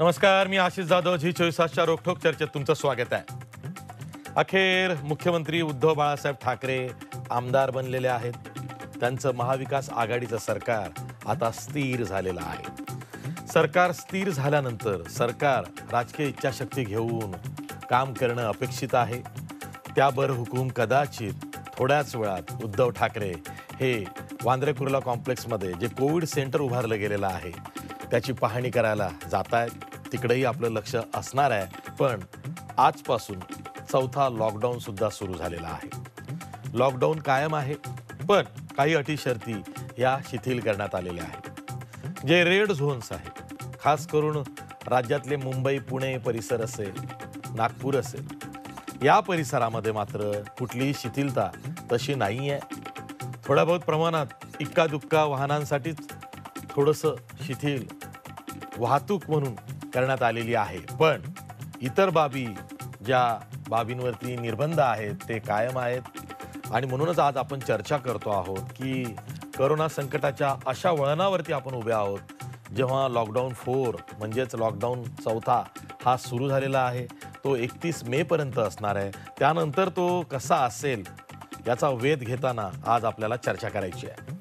नमस्कार, मी आशिष जाधव. झी 24 तासच्या रोखोक चर्चेत तुमचं स्वागत आहे. अखेर मुख्यमंत्री उद्धव बाळासाहेब ठाकरे आमदार बनलेले आहेत. त्यांचं महाविकास आघाडीचं सरकार आता स्थिर झालेलं आहे. सरकार स्थिर झाल्यानंतर सरकार राजकीय इच्छाशक्ती घेऊन काम करणं अपेक्षित आहे. त्यावर हुकूम कदाचित थोड्याच वेळात उद्धव ठाकरे हे वांद्रे कुर्ला कॉम्प्लेक्समध्ये जे कोविड सेंटर उभारलं गेलेलं आहे त्याची पाहणी करायला जात आहेत. तिकडेही आपलं लक्ष असणार आहे. पण आजपासून चौथा लॉकडाऊन सुद्धा सुरू झालेला आहे. लॉकडाऊन कायम आहे, पण काही अटी शर्ती या शिथिल करण्यात आलेल्या आहेत. जे रेड झोन्स आहेत, खास करून राज्यातले मुंबई पुणे परिसर असेल, नागपूर असेल, या परिसरामध्ये मात्र कुठलीही शिथिलता तशी नाही आहे. थोड्या बहुत प्रमाणात इक्का दुक्का वाहनांसाठीच थोडंसं शिथिल वाहतूक म्हणून करण्यात आलेली आहे. पण इतर बाबी, ज्या बाबींवरती निर्बंध आहेत ते कायम आहेत. आणि म्हणूनच आज आपण चर्चा करतो आहोत की कोरोना संकटाच्या अशा वळणावरती आपण उभे आहोत जेव्हा लॉकडाऊन 4 म्हणजेच लॉकडाऊन चौथा हा सुरू झालेला आहे. तो 31 मे पर्यंत असणार आहे. त्यानंतर तो कसा असेल याचा वेध घेताना आज आपल्याला चर्चा करायची आहे.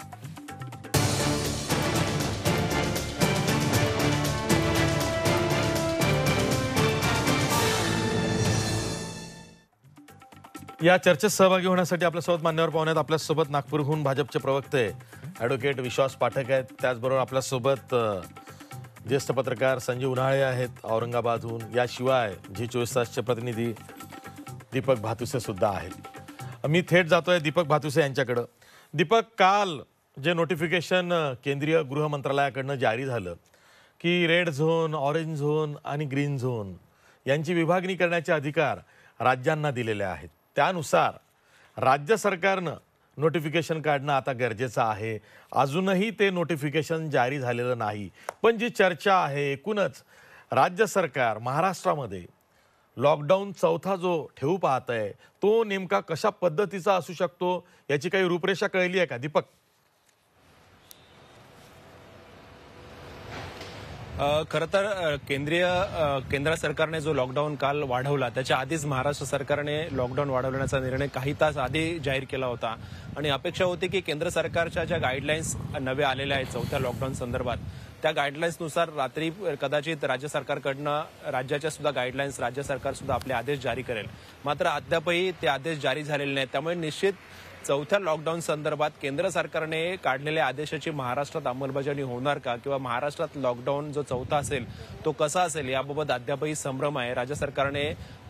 या चर्चेत सहभागी होण्यासाठी आपल्यासोबत मान्यवर पाहुणे आहेत. आपल्यासोबत नागपूरहून भाजपचे प्रवक्ते ॲडव्होकेट विश्वास पाठक आहेत. त्याचबरोबर आपल्यासोबत ज्येष्ठ पत्रकार संजीव उन्हाळे आहेत औरंगाबादहून. याशिवाय झी 24 तासचे प्रतिनिधी दीपक भातुसे सुद्धा आहेत. मी थेट जातोय दीपक भातुसे यांच्याकडं. दीपक, काल जे नोटिफिकेशन केंद्रीय गृह मंत्रालयाकडनं जारी झालं की रेड झोन, ऑरेंज झोन आणि ग्रीन झोन यांची विभागणी करण्याचे अधिकार राज्यांना दिलेले आहेत. त्यानुसार राज्य सरकारनं नोटिफिकेशन काढणं आता गरजेचं आहे. अजूनही ते नोटिफिकेशन जारी झालेलं नाही. पण जी चर्चा आहे, एकूणच राज्य सरकार महाराष्ट्रामध्ये लॉकडाऊन चौथा जो ठेवू पाहत आहे तो नेमका कशा पद्धतीचा असू शकतो याची काही रूपरेषा कळली आहे का दीपक? खरं तर केंद्र सरकारने जो लॉकडाऊन काल वाढवला त्याच्या आधीच महाराष्ट्र सरकारने लॉकडाऊन वाढवण्याचा निर्णय काही तास आधी जाहीर केला होता. आणि अपेक्षा होती की केंद्र सरकारच्या ज्या गाईडलाईन्स नव्या आलेल्या आहेत चौथ्या लॉकडाऊन संदर्भात त्या गाईडलाईन्सनुसार रात्री कदाचित राज्य सरकारकडनं राज्याच्या सुद्धा गाईडलाईन्स राज्य सरकार सुद्धा आपले आदेश जारी करेल. मात्र अद्यापही ते आदेश जारी झालेले नाहीत. त्यामुळे निश्चित चौथ्या लॉकडाऊन संदर्भात केंद्र सरकारने काढलेल्या आदेशाची महाराष्ट्रात अंमलबजावणी होणार का, किंवा महाराष्ट्रात लॉकडाऊन जो चौथा असेल तो कसा असेल याबाबत अद्यापही संभ्रम आहे. राज्य सरकारने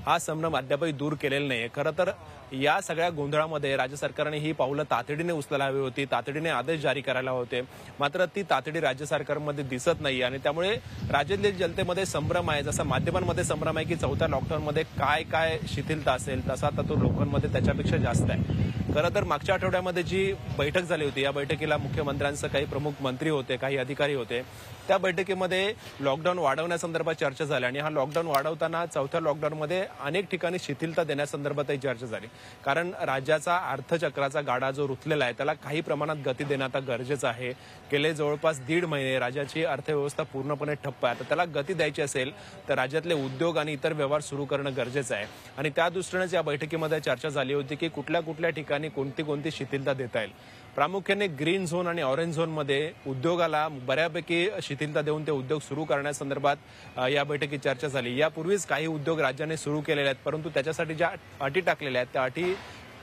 हा संभ्रम अद्यापही दूर केलेला नाही. खरं तर या सगळ्या गोंधळामध्ये राज्य सरकारने ही पावलं तातडीने उचलायला हवी होती, तातडीने आदेश जारी करायला होते. मात्र ती तातडी राज्य सरकारमध्ये दिसत नाही आणि त्यामुळे राज्यातील जनतेमध्ये संभ्रम आहे. जसा माध्यमांमध्ये संभ्रम आहे की चौथ्या लॉकडाऊनमध्ये काय काय शिथिलता असेल तसा आता तो लोकांमध्ये त्याच्यापेक्षा जास्त आहे. खरं तर मागच्या आठवड्यामध्ये जी बैठक झाली होती या बैठकीला मुख्यमंत्र्यांसह काही प्रमुख मंत्री होते, काही अधिकारी होते. त्या बैठकीमध्ये लॉकडाऊन वाढवण्यासंदर्भात चर्चा झाली आणि हा लॉकडाऊन वाढवताना चौथ्या लॉकडाऊनमध्ये अनेक ठिकाणी शिथिलता देण्यासंदर्भातही चर्चा झाली. कारण राज्याचा अर्थचक्राचा गाडा जो रुतलेला आहे त्याला काही प्रमाणात गती देणं आता गरजेचं आहे. गेले जवळपास 1.5 महिने राज्याची अर्थव्यवस्था पूर्णपणे ठप्प आहे. तर त्याला गती द्यायची असेल तर राज्यातले उद्योग आणि इतर व्यवहार सुरू करणं गरजेचं आहे. आणि त्या दृष्टीनेच या बैठकीमध्ये चर्चा झाली होती की कुठल्या कुठल्या ठिकाणी कोणती शिथिलता देता येईल. प्रामुख्याने ग्रीन झोन आणि ऑरेंज झोनमध्ये उद्योगाला बऱ्यापैकी शिथिलता देऊन ते उद्योग सुरू करण्यासंदर्भात या बैठकीत चर्चा झाली. यापूर्वीच काही उद्योग राज्याने सुरू केलेले आहेत, परंतु त्याच्यासाठी ज्या अटी टाकलेल्या आहेत त्या अटी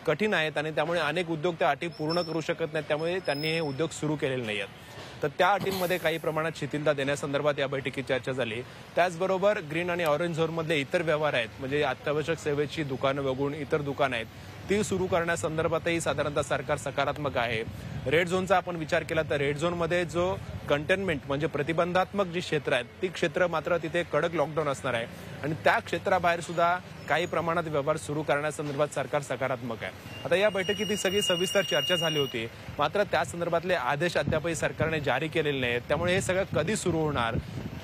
कठीण आहेत आणि त्यामुळे अनेक उद्योग त्या अटी पूर्ण करू शकत नाहीत. त्यामुळे त्यांनी हे उद्योग सुरू केलेले नाही आहेत. तर त्या अटींमध्ये काही प्रमाणात शिथिलता देण्यासंदर्भात या बैठकीत चर्चा झाली. त्याचबरोबर ग्रीन आणि ऑरेंज झोनमधले इतर व्यवहार आहेत, म्हणजे अत्यावश्यक सेवेची दुकानं वगळून इतर दुकानं आहेत ती सुरू करण्यासंदर्भातही साधारणतः सरकार सकारात्मक आहे. रेड झोनचा आपण विचार केला तर रेड झोनमध्ये जो कंटेनमेंट म्हणजे प्रतिबंधात्मक जी क्षेत्र आहेत ती क्षेत्र मात्र तिथे कडक लॉकडाऊन असणार आहे आणि त्या क्षेत्राबाहेर सुद्धा काही प्रमाणात व्यवहार सुरू करण्यासंदर्भात सरकार सकारात्मक आहे. आता या बैठकीत ही सगळी सविस्तर चर्चा झाली होती. मात्र त्या संदर्भातले आदेश अद्यापही सरकारने जारी केलेले नाहीत. त्यामुळे हे सगळं कधी सुरू होणार,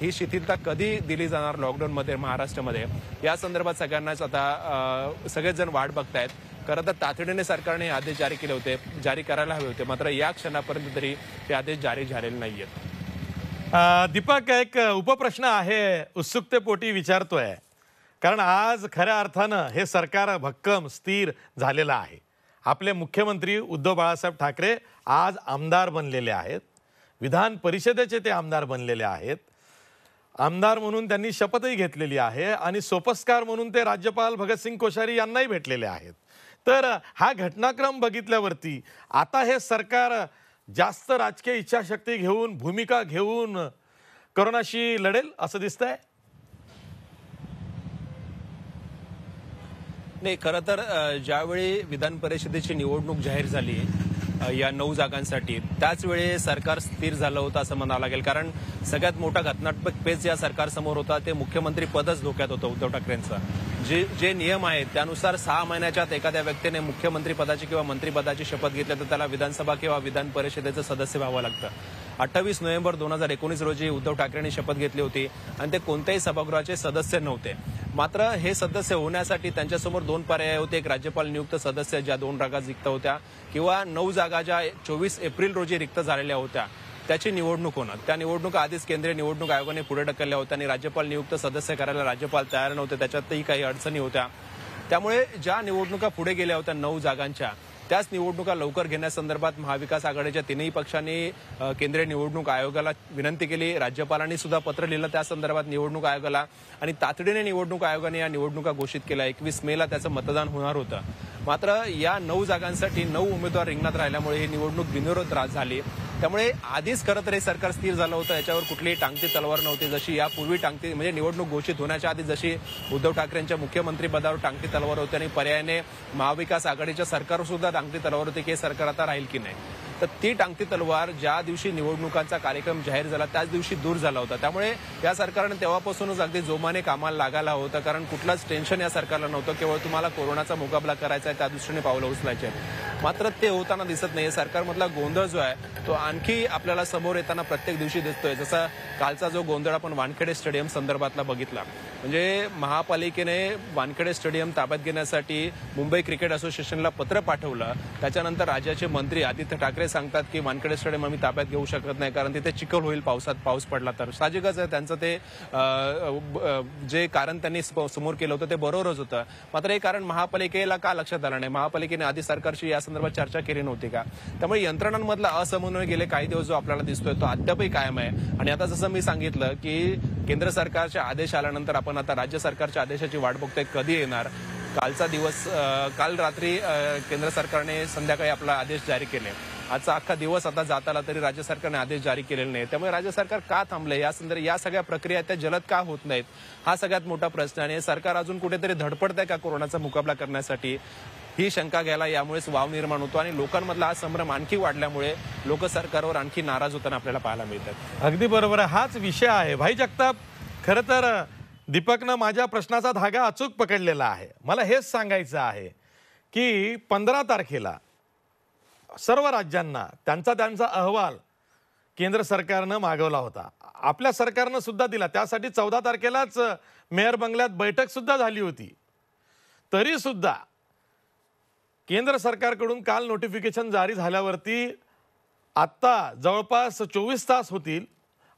ही शिथिलता कधी दिली जाणार लॉकडाऊनमध्ये महाराष्ट्रामध्ये, या संदर्भात सगळ्यांनाच आता सगळेच जण वाट बघतायत. खरं तर तातडीने सरकारने आदेश जारी केले होते, जारी करायला हवे होते. मात्र या क्षणापर्यंत तरी ते आदेश जारी झालेले नाहीयेत. दीपक, एक उपप्रश्न आहे, उत्सुकतेपोटी विचारतोय. कारण आज खऱ्या अर्थानं हे सरकार भक्कम स्थिर झालेलं आहे. आपले मुख्यमंत्री उद्धव बाळासाहेब ठाकरे आज आमदार बनलेले आहेत. विधान परिषदेचे ते आमदार बनलेले आहेत. आमदार म्हणून त्यांनी शपथही घेतलेली आहे आणि सोपस्कार म्हणून ते राज्यपाल भगतसिंग कोश्यारी यांनाही भेटलेले आहेत. तर हा घटनाक्रम बघितल्यावरती आता हे सरकार जास्त राजकीय इच्छाशक्ती घेऊन, भूमिका घेऊन कोरोनाशी लढेल असं दिसतंय. नाही, खरं तर ज्यावेळी विधान परिषदेची निवडणूक जाहीर झाली या 9 जागांसाठी, त्याच वेळी सरकार स्थिर झालं होतं असं म्हणावं लागेल. कारण सगळ्यात मोठा घटनात्मक पेच या सरकारसमोर होता ते मुख्यमंत्री पदच धोक्यात होतं उद्धव ठाकरेंचं. जे नियम आहेत त्यानुसार 6 महिन्याच्या आत एखाद्या व्यक्तीने मुख्यमंत्री पदाची किंवा मंत्रिपदाची शपथ घेतली तर त्याला विधानसभा किंवा विधान परिषदेचं सदस्य व्हावं लागतं. 28 नोव्हेंबर 2019 रोजी उद्धव ठाकरेंनी शपथ घेतली होती आणि ते कोणत्याही सभागृहाचे सदस्य नव्हते. मात्र हे सदस्य होण्यासाठी त्यांच्यासमोर 2 पर्याय होते. एक राज्यपाल नियुक्त सदस्य ज्या 2 जागा रिक्त होत्या, किंवा 9 जागा ज्या 24 एप्रिल रोजी रिक्त झालेल्या होत्या त्याची निवडणूक होणं. त्या निवडणुका आधीच केंद्रीय निवडणूक आयोगाने पुढे ढकलल्या होत्या आणि राज्यपाल नियुक्त सदस्य करायला राज्यपाल तयार नव्हते. त्याच्यातही काही अडचणी होत्या. त्यामुळे ज्या निवडणुका पुढे गेल्या होत्या 9 जागांच्या, त्याच निवडणुका लवकर घेण्यासंदर्भात महाविकास आघाडीच्या 3ही पक्षांनी केंद्रीय निवडणूक आयोगाला विनंती केली. राज्यपालांनी सुद्धा पत्र लिहिलं त्या संदर्भात निवडणूक आयोगाला आणि तातडीने निवडणूक आयोगाने या निवडणुका घोषित केल्या. 21 मेला त्याचं मतदान होणार होतं. मात्र या 9 जागांसाठी 9 उमेदवार रिंगणात राहिल्यामुळे ही निवडणूक बिनविरोध झाली. त्यामुळे आधीच खरं तर हे सरकार स्थिर झालं होतं. याच्यावर कुठलीही टांगती तलवार नव्हती. जशी यापूर्वी टांगती म्हणजे निवडणूक घोषित होण्याच्या आधी जशी उद्धव ठाकरेंच्या मुख्यमंत्री पदावर टांगती तलवार होती आणि पर्यायाने महाविकास आघाडीच्या सरकारवर सुद्धा टांगती तलवार होती की हे सरकार आता राहील की नाही. तर ती टांगती तलवार ज्या दिवशी निवडणुकांचा कार्यक्रम जाहीर झाला त्याच दिवशी दूर झाला होता. त्यामुळे या सरकारने तेव्हापासूनच अगदी जोमाने कामाला लागायला होतं. कारण कुठलंच टेन्शन या सरकारला नव्हतं. केवळ तुम्हाला कोरोनाचा मुकाबला करायचा आहे, त्या दृष्टीने पावलं उचलायचे. मात्र ते होताना दिसत नाही. सरकारमधला गोंधळ जो आहे तो आणखी आपल्याला समोर येताना प्रत्येक दिवशी दिसतोय. जसा कालचा जो गोंधळ आपण वानखेडे स्टेडियम संदर्भातला बघितला, म्हणजे महापालिकेने वानखेडे स्टेडियम ताब्यात घेण्यासाठी मुंबई क्रिकेट असोसिएशनला पत्र पाठवलं. त्याच्यानंतर राज्याचे मंत्री आदित्य ठाकरे सांगतात की वानखेडे स्टेडियम आम्ही ताब्यात घेऊ शकत नाही कारण तिथे चिखल होईल पाऊस पडला तर. साहजिकच आहे, त्यांचं ते जे कारण त्यांनी समोर केलं होतं ते बरोबरच होतं. मात्र हे कारण महापालिकेला का लक्षात आलं नाही? महापालिकेने आधी सरकारशी या संदर्भात चर्चा केली नव्हती का? त्यामुळे यंत्रणांमधला असमन्वय गेले काही दिवस जो आपल्याला दिसतोय तो अद्यापही कायम आहे. आणि आता जसं मी सांगितलं की केंद्र सरकारचे आदेश आल्यानंतर आपण आता राज्य सरकारच्या आदेशाची वाट बघतोय कधी येणार. कालचा दिवस, काल रात्री केंद्र सरकारने संध्याकाळी आपला आदेश जारी केले. आजचा अख्खा दिवस आता जात आला तरी राज्य सरकारने आदेश जारी केलेले नाही. त्यामुळे राज्य सरकार का थांबले? या सगळ्या प्रक्रिया त्या जलद का होत नाहीत हा सगळ्यात मोठा प्रश्न आहे. सरकार अजून कुठेतरी धडपडत आहे का कोरोनाचा मुकाबला करण्यासाठी? ही शंका घ्यायला यामुळेच वाव निर्माण होतो आणि लोकांमधला हा संभ्रम आणखी वाढल्यामुळे लोक सरकारवर आणखी नाराज होताना आपल्याला पाहायला मिळतात. अगदी बरोबर आहे, हाच विषय आहे. भाई जगताप, खरं तर दीपकनं माझ्या प्रश्नाचा धागा अचूक पकडलेला आहे. मला हेच सांगायचं आहे की 15 तारखेला सर्व राज्यांना त्यांचा अहवाल केंद्र सरकारनं मागवला होता. आपल्या सरकारनं सुद्धा दिला. त्यासाठी 14 तारखेलाच मेयर बंगल्यात बैठक सुद्धा झाली होती. तरी सुद्धा केंद्र सरकारकडून काल नोटिफिकेशन जारी झाल्यावरती आता जवळपास 24 तास होतील,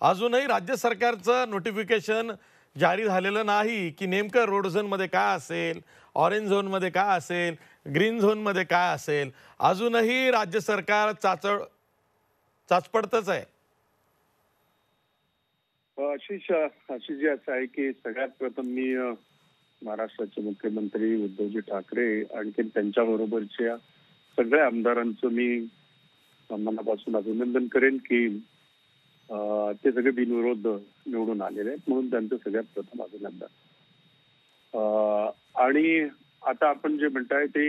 अजूनही राज्य सरकारचं नोटिफिकेशन जारी झालेलं नाही की नेमकं रोड झोनमध्ये काय असेल, ऑरेंज झोनमध्ये काय असेल, ग्रीन झोनमध्ये काय असेल. अजूनही राज्य सरकार चाचपडतच आहे. आशिष असं आहे की सगळ्यात प्रथम मी महाराष्ट्राचे मुख्यमंत्री उद्धवजी ठाकरे आणखी त्यांच्याबरोबरच्या सगळ्या आमदारांचं मी मनापासून अभिनंदन करेन की ते सगळे बिनविरोध निवडून आलेले आहेत, म्हणून त्यांचं सगळ्यात प्रथम अभिनंदन. आणि आता आपण जे म्हणताय ते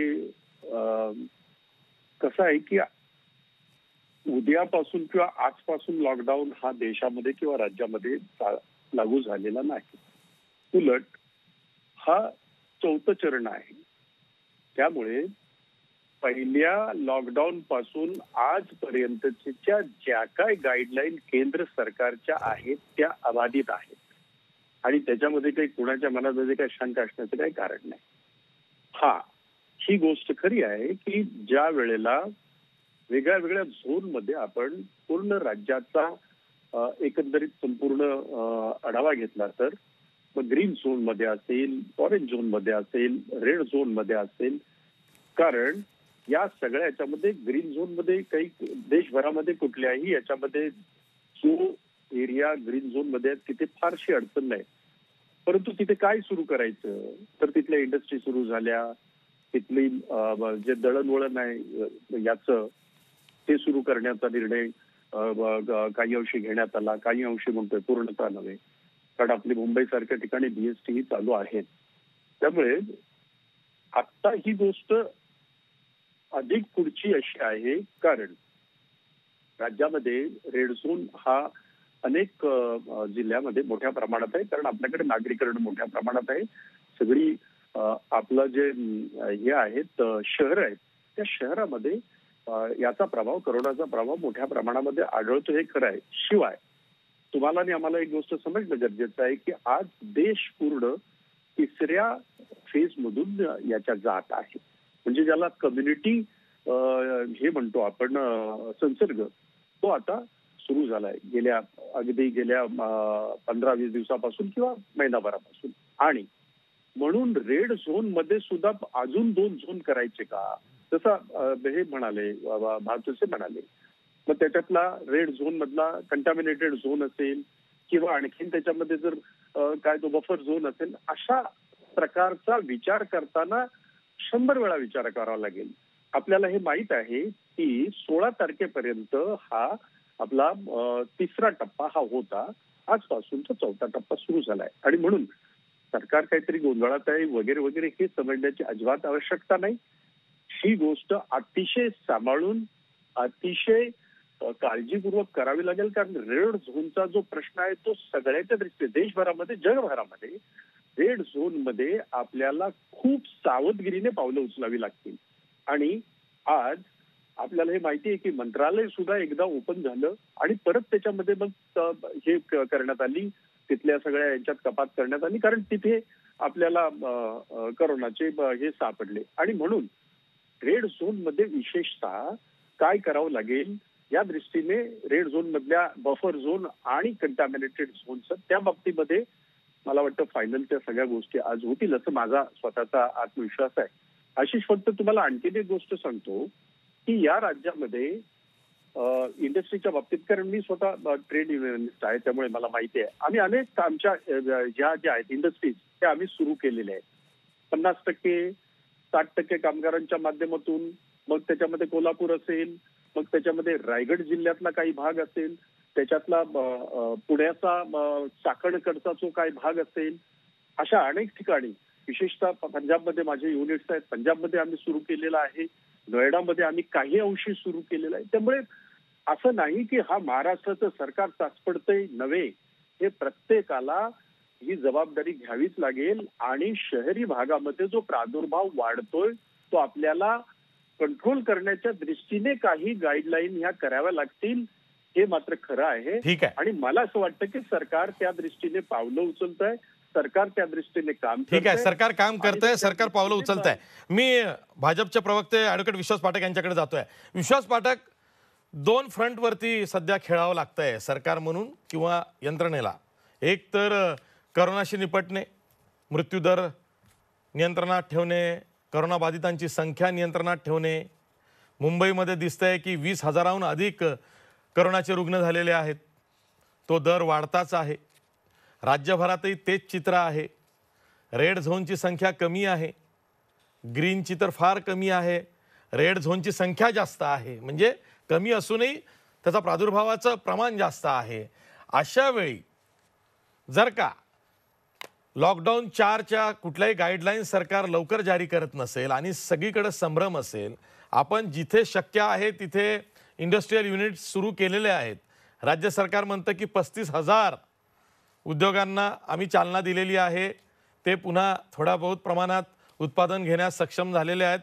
कसं आहे की उद्यापासून किंवा आजपासून लॉकडाऊन हा देशामध्ये किंवा राज्यामध्ये लागू झालेला नाही. उलट हा 4थं चरण आहे. त्यामुळे पहिल्या लॉकडाऊन पासून आजपर्यंतच्या ज्या काय गाईडलाईन केंद्र सरकारच्या आहेत त्या अबाधित आहेत आणि त्याच्यामध्ये काही कुणाच्या मनात काही शंका असण्याचं काही कारण नाही. ही गोष्ट खरी आहे की ज्या वेळेला वेगळ्या वेगळ्या झोन मध्ये आपण पूर्ण राज्याचा एकंदरीत संपूर्ण आढावा घेतला तर मग ग्रीन झोन मध्ये असेल, ऑरेंज झोन मध्ये असेल, रेड झोन मध्ये असेल, कारण या सगळ्या याच्यामध्ये ग्रीन झोन मध्ये काही देशभरामध्ये कुठल्याही याच्यामध्ये जो एरिया ग्रीन झोन मध्ये तिथे फारशी अडचण नाही. परंतु तिथे काय सुरू करायचं तर तिथल्या इंडस्ट्री सुरू झाल्या, तिथली जे दळणवळण आहे याचं ते सुरू करण्याचा निर्णय काही अंशी घेण्यात आला, काही अंशी म्हणतोय पूर्णतः नव्हे, कारण आपली मुंबई सारख्या ठिकाणी बीएसटी ही चालू आहेत. त्यामुळे आता ही गोष्ट अधिक पुढची अशी आहे, कारण राज्यामध्ये रेड झोन हा अनेक जिल्ह्यामध्ये मोठ्या प्रमाणात आहे, कारण आपल्याकडे नागरीकरण मोठ्या प्रमाणात आहे. सगळी आपलं जे हे आहेत शहर आहेत त्या शहरामध्ये याचा प्रभाव, करोनाचा प्रभाव मोठ्या प्रमाणामध्ये आढळतो, हे खरं आहे. शिवाय तुम्हाला आणि आम्हाला एक गोष्ट समजणं गरजेचं आहे की आज देश पूर्ण तिसऱ्या फेज मधून याच्या जात आहे. म्हणजे ज्याला कम्युनिटी हे म्हणतो आपण संसर्ग, तो आता सुरू झालाय गेल्या 15-20 दिवसापासून किंवा महिनाभरापासून. आणि म्हणून रेड झोन मध्ये सुद्धा अजून 2 झोन करायचे का, तसं हे म्हणाले भारतसे म्हणाले. मग त्याच्यातला रेड झोन मधला कंटॅमिनेटेड झोन असेल किंवा आणखीन त्याच्यामध्ये जर काय तो बफर झोन असेल, अशा प्रकारचा विचार करताना 100 वेळा विचार करावा लागेल. आपल्याला हे माहित आहे की 16 तारखेपर्यंत हा आपला तिसरा टप्पा हा होता, आजपासूनचा 4था टप्पा सुरू झालाय. आणि म्हणून सरकार काहीतरी गोंधळात आहे वगैरे वगैरे हे समजण्याची अजिबात आवश्यकता नाही. ही गोष्ट अतिशय सांभाळून, अतिशय काळजीपूर्वक करावी लागेल, कारण रेड झोनचा जो प्रश्न आहे तो सगळ्याच्या दृष्टीने देशभरामध्ये, जगभरामध्ये रेड झोन मध्ये आपल्याला खूप सावधगिरीने पावलं उचलावी लागतील. आणि आज आपल्याला हे माहिती आहे की मंत्रालय सुद्धा एकदा ओपन झालं आणि परत त्याच्यामध्ये मग हे करण्यात आली, तिथल्या सगळ्या यांच्यात कपात करण्यात आली, कारण तिथे आपल्याला करोनाचे हे सापडले. आणि म्हणून रेड झोन मध्ये विशेषतः काय करावं लागेल या दृष्टीने रेड झोन मधल्या बफर झोन आणि कंटॅमिनेटेड झोनचं त्या बाबतीमध्ये मला वाटतं फायनलच्या सगळ्या गोष्टी आज होतील असं माझा स्वतःचा आत्मविश्वास आहे. आशिष, फक्त तुम्हाला आणखीन एक गोष्ट सांगतो की या राज्यामध्ये इंडस्ट्रीच्या बाबतीत, कारण मी स्वतः ट्रेड युनियनिस्ट आहे त्यामुळे मला माहिती आहे, आम्ही अनेक आमच्या ज्या आहेत इंडस्ट्रीज त्या आम्ही सुरू केलेल्या आहेत. 50%, 60% कामगारांच्या माध्यमातून, मग त्याच्यामध्ये कोल्हापूर असेल, मग त्याच्यामध्ये रायगड जिल्ह्यातला काही भाग असेल, त्याच्यातला पुण्याचा चाकणकडचा जो काही भाग असेल, अशा अनेक ठिकाणी, विशेषतः पंजाबमध्ये माझे युनिट्स आहेत, पंजाबमध्ये आम्ही सुरू केलेलं आहे, नोएडामध्ये आम्ही काही अंशी सुरू केलेलं आहे. त्यामुळे असं नाही की हा महाराष्ट्राचं सरकार ताचपडतंय, नव्हे, हे प्रत्येकाला ही जबाबदारी घ्यावीच लागेल. आणि शहरी भागामध्ये जो प्रादुर्भाव वाढतोय तो आपल्याला कंट्रोल करण्याच्या दृष्टीने काही गाईडलाईन ह्या कराव्या लागतील, हे मात्र खरं आहे. ठीक आहे. आणि मला असं वाटतं की सरकार त्या दृष्टीने पावलं उचलत आहे, सरकार त्या दृष्टीने काम ठीक आहे, सरकार काम करतंय, सरकार पावलं उचलत आहे. मी भाजपचे प्रवक्ते ॲडव्होकेट विश्वास पाठक यांच्याकडे जातोय. विश्वास पाठक, 2 फ्रंटवरती सध्या खेळावं लागतंय सरकार म्हणून किंवा यंत्रणेला. एक तर करोनाशी निपटणे, मृत्यूदर नियंत्रणात ठेवणे, करोनाबाधितांची संख्या नियंत्रणात ठेवणे. मुंबईमध्ये दिसतंय की 20,000हून अधिक करोनाचे रुग्ण झालेले आहेत, तो दर वाढताच आहे. राज्यभरातही तेच चित्र आहे. रेड झोनची संख्या कमी आहे, ग्रीनची तर फार कमी आहे, रेड झोनची संख्या जास्त आहे. म्हणजे कमी असूनही त्याचा प्रादुर्भावाचं प्रमाण जास्त आहे. अशा वेळी जर का लॉकडाऊन 4च्या कुठल्याही गाईडलाईन सरकार लवकर जारी करत नसेल आणि सगळीकडे संभ्रम असेल, आपण जिथे शक्य आहे तिथे इंडस्ट्रियल युनिट सुरू केलेले आहेत. राज्य सरकार म्हणतं की 35,000 उद्योगांना आम्ही चालना दिलेली आहे, ते पुन्हा थोडा बहुत प्रमाणात उत्पादन घेण्यास सक्षम झालेले आहेत,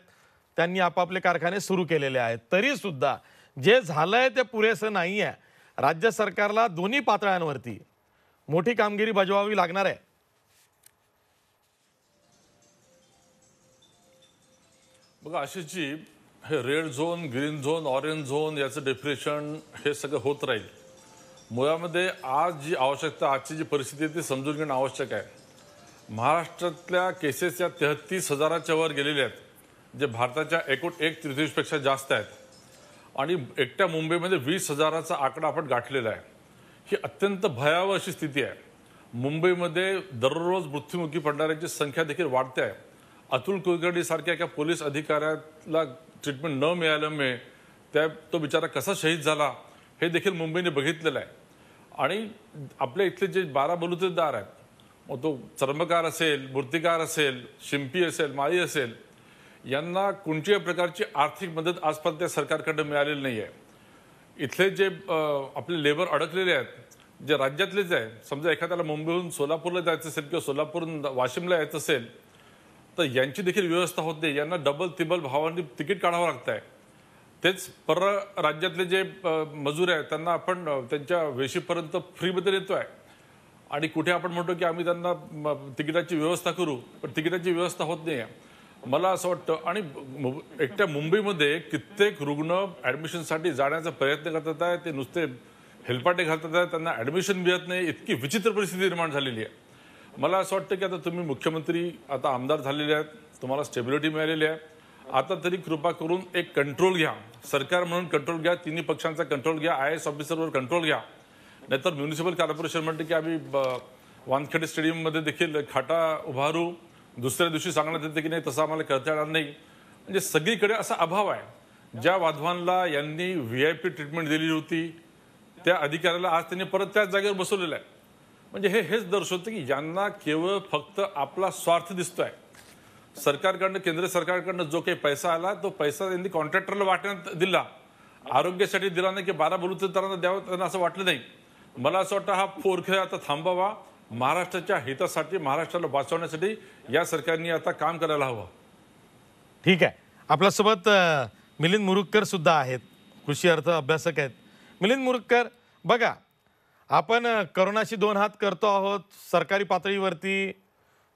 त्यांनी आपापले कारखाने सुरू केलेले आहेत. तरीसुद्धा जे झालंय ते पुरेसं नाही आहे. राज्य सरकारला दोन्ही पातळ्यांवरती मोठी कामगिरी बजवावी लागणार आहे. बघा आशिषजी, हे red zone, green zone, orange zone याचं डेफिनेशन हे सगळं होत राहील. मुळामध्ये आज जी आवश्यकता, आजची जी परिस्थिती आहे ती समजून घेणं आवश्यक आहे. महाराष्ट्रातल्या केसेस या 33,000च्या वर गेलेल्या आहेत, जे भारताच्या एकूण 1/3पेक्षा जास्त आहेत. आणि एकट्या मुंबईमध्ये 20,000चा आकडा आपण गाठलेला आहे. ही अत्यंत भयावह अशी स्थिती आहे. मुंबईमध्ये दररोज मृत्युमुखी पडणाऱ्यांची संख्या देखील वाढते आहे. अतुल कुलकर्णी सारख्या एका पोलीस अधिकाऱ्याला ट्रीटमेंट न मिळाल्यामुळे तो बिचारा कसा शहीद झाला हे देखील मुंबईने बघितलेलं आहे. आणि आपल्या इथले जे 12 बलुतेदार आहेत, मग तो चर्मकार असेल, मूर्तिकार असेल, शिंपी असेल, माळी असेल, यांना कोणत्याही प्रकारची आर्थिक मदत आजपर्यंत त्या सरकारकडे मिळालेली नाही आहे. इथले जे आपले लेबर अडकलेले आहेत, जे राज्यातलेच आहे, समजा एखाद्याला मुंबईहून सोलापूरला जायचं असेल किंवा सोलापूरहून वाशिमला यायचं असेल तर यांची देखील व्यवस्था होत नाही. यांना डबल तिबल भावांनी तिकीट काढावं लागतं आहे. तेच परराज्यातले जे मजूर आहेत त्यांना आपण त्यांच्या वेशीपर्यंत फ्रीमध्ये देतोय आणि कुठे आपण म्हणतो की आम्ही त्यांना तिकिटाची व्यवस्था करू, पण तिकिटाची व्यवस्था होत नाही आहे. मला असं वाटतं आणि एकट्या मुंबईमध्ये कित्येक रुग्ण ॲडमिशनसाठी जाण्याचा प्रयत्न करतात आहे, ते नुसते हेलपाटे घालतात आहे, त्यांना ॲडमिशन मिळत नाही. इतकी विचित्र परिस्थिती निर्माण झालेली आहे. मला असं वाटतं की आता तुम्ही मुख्यमंत्री, आता आमदार झालेले आहेत, तुम्हाला स्टेबिलिटी मिळालेली आहे. आता तरी कृपा करून एक कंट्रोल घ्या, सरकार म्हणून कंट्रोल घ्या, तिन्ही पक्षांचा कंट्रोल घ्या, IAS ऑफिसरवर कंट्रोल घ्या. नाहीतर म्युनिसिपल कॉर्पोरेशन म्हणते की आम्ही वानखेडे स्टेडियममध्ये देखील खाटा उभारू, दुसऱ्या दिवशी सांगण्यात येते की नाही तसं आम्हाला करता येणार नाही. म्हणजे सगळीकडे असा अभाव आहे. ज्या वाधवानला यांनी VIP ट्रीटमेंट दिली होती त्या अधिकाऱ्याला आज त्यांनी परत त्याच जागेवर बसवलेलं आहे. म्हणजे हेच दर्शवतं की यांना केवळ फक्त आपला स्वार्थ दिसतोय. सरकारकडनं, केंद्र सरकारकडनं जो काही पैसा आला तो पैसा त्यांनी कॉन्ट्रॅक्टरला वाटण्यात दिला, आरोग्यासाठी दिला नाही की 12 बलुतेदारांना द्यावं त्यांना असं वाटलं नाही. मला असं वाटतं हा पोरखेळ आता थांबावा. महाराष्ट्राच्या हितासाठी, महाराष्ट्राला वाचवण्यासाठी या सरकारने आता काम करायला हवं. ठीक आहे. आपल्यासोबत मिलिंद मुरुगकर सुद्धा आहेत, कृषी अर्थ अभ्यासक आहेत. मिलिंद मुरुगकर, बघा आपण करोनाशी 2 हात करतो आहोत, सरकारी पातळीवरती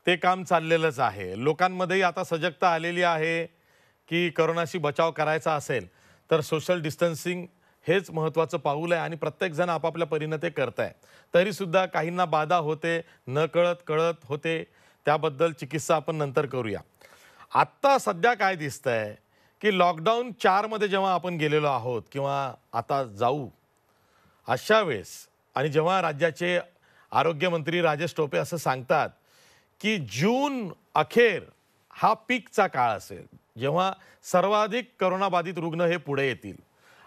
ते काम चाललेलंच आहे. लोकांमध्येही आता सजगता आलेली आहे की करोनाशी बचाव करायचा असेल तर सोशल डिस्टन्सिंग हेच महत्त्वाचं पाऊल आहे आणि प्रत्येकजण आपापल्या परीनं ते करत आहे. तरीसुद्धा काहींना बाधा होते, न कळत होते, त्याबद्दल चिकित्सा आपण नंतर करूया. आत्ता सध्या काय दिसतंय की लॉकडाऊन 4मध्ये जेव्हा आपण गेलेलो आहोत किंवा आता जाऊ अशा वेळेस, आणि जेव्हा राज्याचे आरोग्यमंत्री राजेश टोपे असं सांगतात की जून अखेर हा पीकचा काळ असेल, जेव्हा सर्वाधिक करोनाबाधित रुग्ण हे पुढे येतील,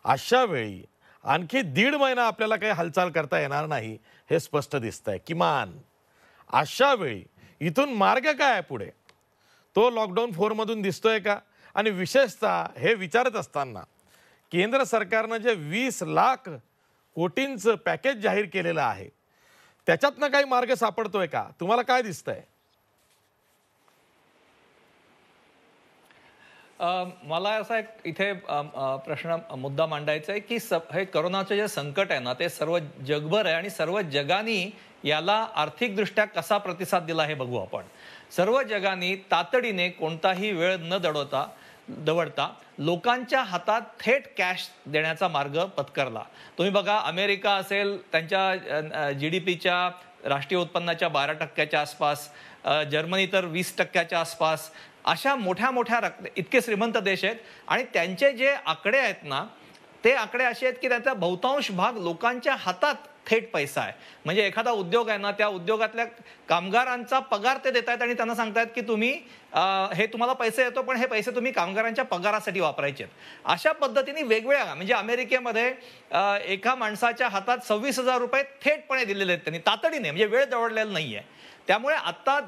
अशा वेळी आणखी 1.5 महिना आपल्याला काही हालचाल करता येणार नाही हे स्पष्ट दिसतंय. किमान अशा वेळी इथून मार्ग काय आहे पुढे, तो लॉकडाऊन 4मधून दिसतोय का? आणि विशेषतः हे विचारत असताना केंद्र सरकारनं जे 20 लाख कोटींचं पॅकेज जाहीर केलेलं आहे त्याच्यातनं काही मार्ग सापडतोय का? तुम्हाला काय दिसतंय? मला असा एक इथे प्रश्न मुद्दा मांडायचा आहे की हे करोनाचं जे संकट आहे ना ते सर्व जगभर आहे आणि सर्व जगाने याला आर्थिकदृष्ट्या कसा प्रतिसाद दिला हे बघू आपण. सर्व जगाने तातडीने कोणताही वेळ न दवडता लोकांच्या हातात थेट कॅश देण्याचा मार्ग पत्करला. तुम्ही बघा, अमेरिका असेल त्यांच्या GDPच्या राष्ट्रीय उत्पन्नाच्या 12% आसपास, जर्मनी तर 20% आसपास, अशा मोठ्या इतके श्रीमंत देश आहेत आणि त्यांचे जे आकडे आहेत ना ते आकडे असे आहेत की त्यांचा बहुतांश भाग लोकांच्या हातात थेट पैसा आहे. म्हणजे एखादा उद्योग आहे ना, त्या उद्योगातल्या कामगारांचा पगार ते देत आहेत आणि त्यांना सांगतायत की तुम्ही हे तुम्हाला पैसे येतो पण हे पैसे तुम्ही कामगारांच्या पगारासाठी वापरायचे आहेत. अशा पद्धतीने वेगवेगळ्या, म्हणजे अमेरिकेमध्ये एका माणसाच्या हातात 26,000 रुपये थेटपणे दिलेले आहेत त्यांनी तातडीने, म्हणजे वेळ दवडलेला नाहीये. त्यामुळे आता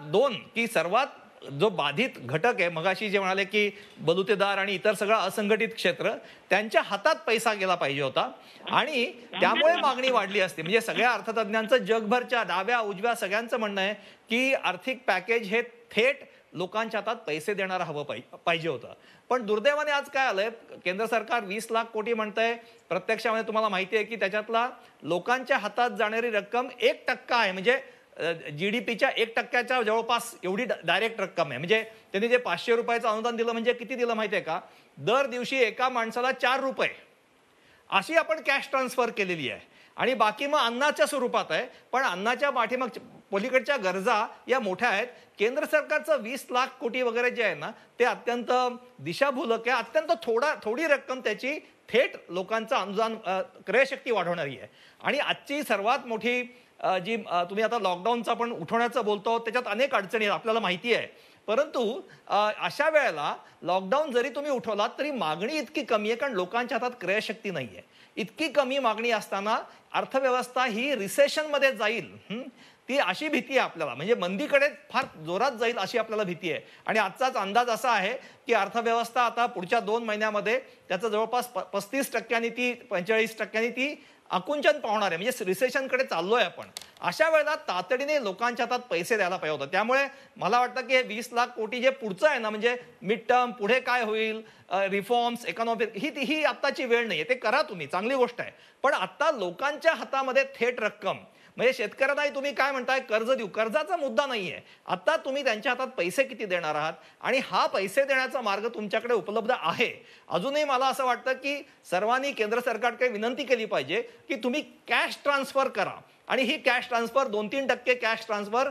की सर्वात जो बाधित घटक आहे, मगाशी जे म्हणाले की बलुतेदार आणि इतर सगळं असंघटित क्षेत्र, त्यांच्या हातात पैसा गेला पाहिजे होता आणि त्यामुळे मागणी वाढली असते. म्हणजे सगळ्या अर्थतज्ञांचं, जगभरच्या डाव्या उजव्या सगळ्यांचं म्हणणं आहे की आर्थिक पॅकेज हे थेट लोकांच्या हातात पैसे देणारं हवं पाहिजे होतं. पण दुर्दैवाने आज काय आलंय, केंद्र सरकार 20 लाख कोटी म्हणतंय, प्रत्यक्षामध्ये तुम्हाला माहिती आहे की त्याच्यातला लोकांच्या हातात जाणारी रक्कम 1% आहे. म्हणजे GDPच्या 1%च्या जवळपास एवढी डायरेक्ट रक्कम आहे. म्हणजे त्यांनी जे 500 रुपयाचं अनुदान दिलं म्हणजे किती दिलं माहितीये का? दर दिवशी एका माणसाला 4 रुपये अशी आपण कॅश ट्रान्सफर केलेली आहे. आणि बाकी मग अन्नाच्या स्वरूपात आहे. पण अन्नाच्या पाठीमाग पलीकडच्या गरजा या मोठ्या आहेत. केंद्र सरकारचं 20 लाख कोटी वगैरे जे आहे ना ते अत्यंत दिशाभूलक आहे. अत्यंत थोडी रक्कम त्याची थेट लोकांचं अनुदान क्रयशक्ती वाढवणारी आहे. आणि आजची सर्वात मोठी जी तुम्ही आता लॉकडाऊनचा पण उठवण्याचं बोलतो त्याच्यात अनेक अडचणी आपल्याला माहिती आहे. परंतु अशा वेळेला लॉकडाऊन जरी तुम्ही उठवलात तरी मागणी इतकी कमी आहे कारण लोकांच्या हातात क्रयशक्ती नाहीये. इतकी कमी मागणी असताना अर्थव्यवस्था ही रिसेशनमध्ये जाईल ती अशी भीती आहे आपल्याला. म्हणजे मंदीकडे फार जोरात जाईल अशी आपल्याला भीती आहे. आणि आजचाच अंदाज असा आहे की अर्थव्यवस्था आता पुढच्या 2 महिन्यामध्ये त्याचं जवळपास 35% ती 45% ती आकुंचन पावणार आहे. म्हणजे रिसेशनकडे चाललोय आपण. अशा वेळेला तातडीने लोकांच्या हातात पैसे द्यायला पाहिजे होतं. त्यामुळे मला वाटतं की हे 20 लाख कोटी जे पुढचं आहे ना म्हणजे मिड टर्म पुढे काय होईल रिफॉर्म्स इकॉनॉमिक ही आत्ताची वेळ नाहीये. ते करा तुम्ही चांगली गोष्ट आहे. पण आता लोकांच्या हातामध्ये थेट रक्कम म्हणजे शेतकऱ्यांनाही तुम्ही काय म्हणताय कर्ज देऊ कर्जाचा मुद्दा नाहीये. आता तुम्ही त्यांच्या हातात पैसे किती देणार आहात आणि हा पैसे देण्याचा मार्ग तुमच्याकडे उपलब्ध आहे. अजूनही मला असं वाटतं की सर्वांनी केंद्र सरकारकडे विनंती केली पाहिजे की तुम्ही कॅश ट्रान्सफर करा. आणि ही कॅश ट्रान्सफर 2-3% कॅश ट्रान्सफर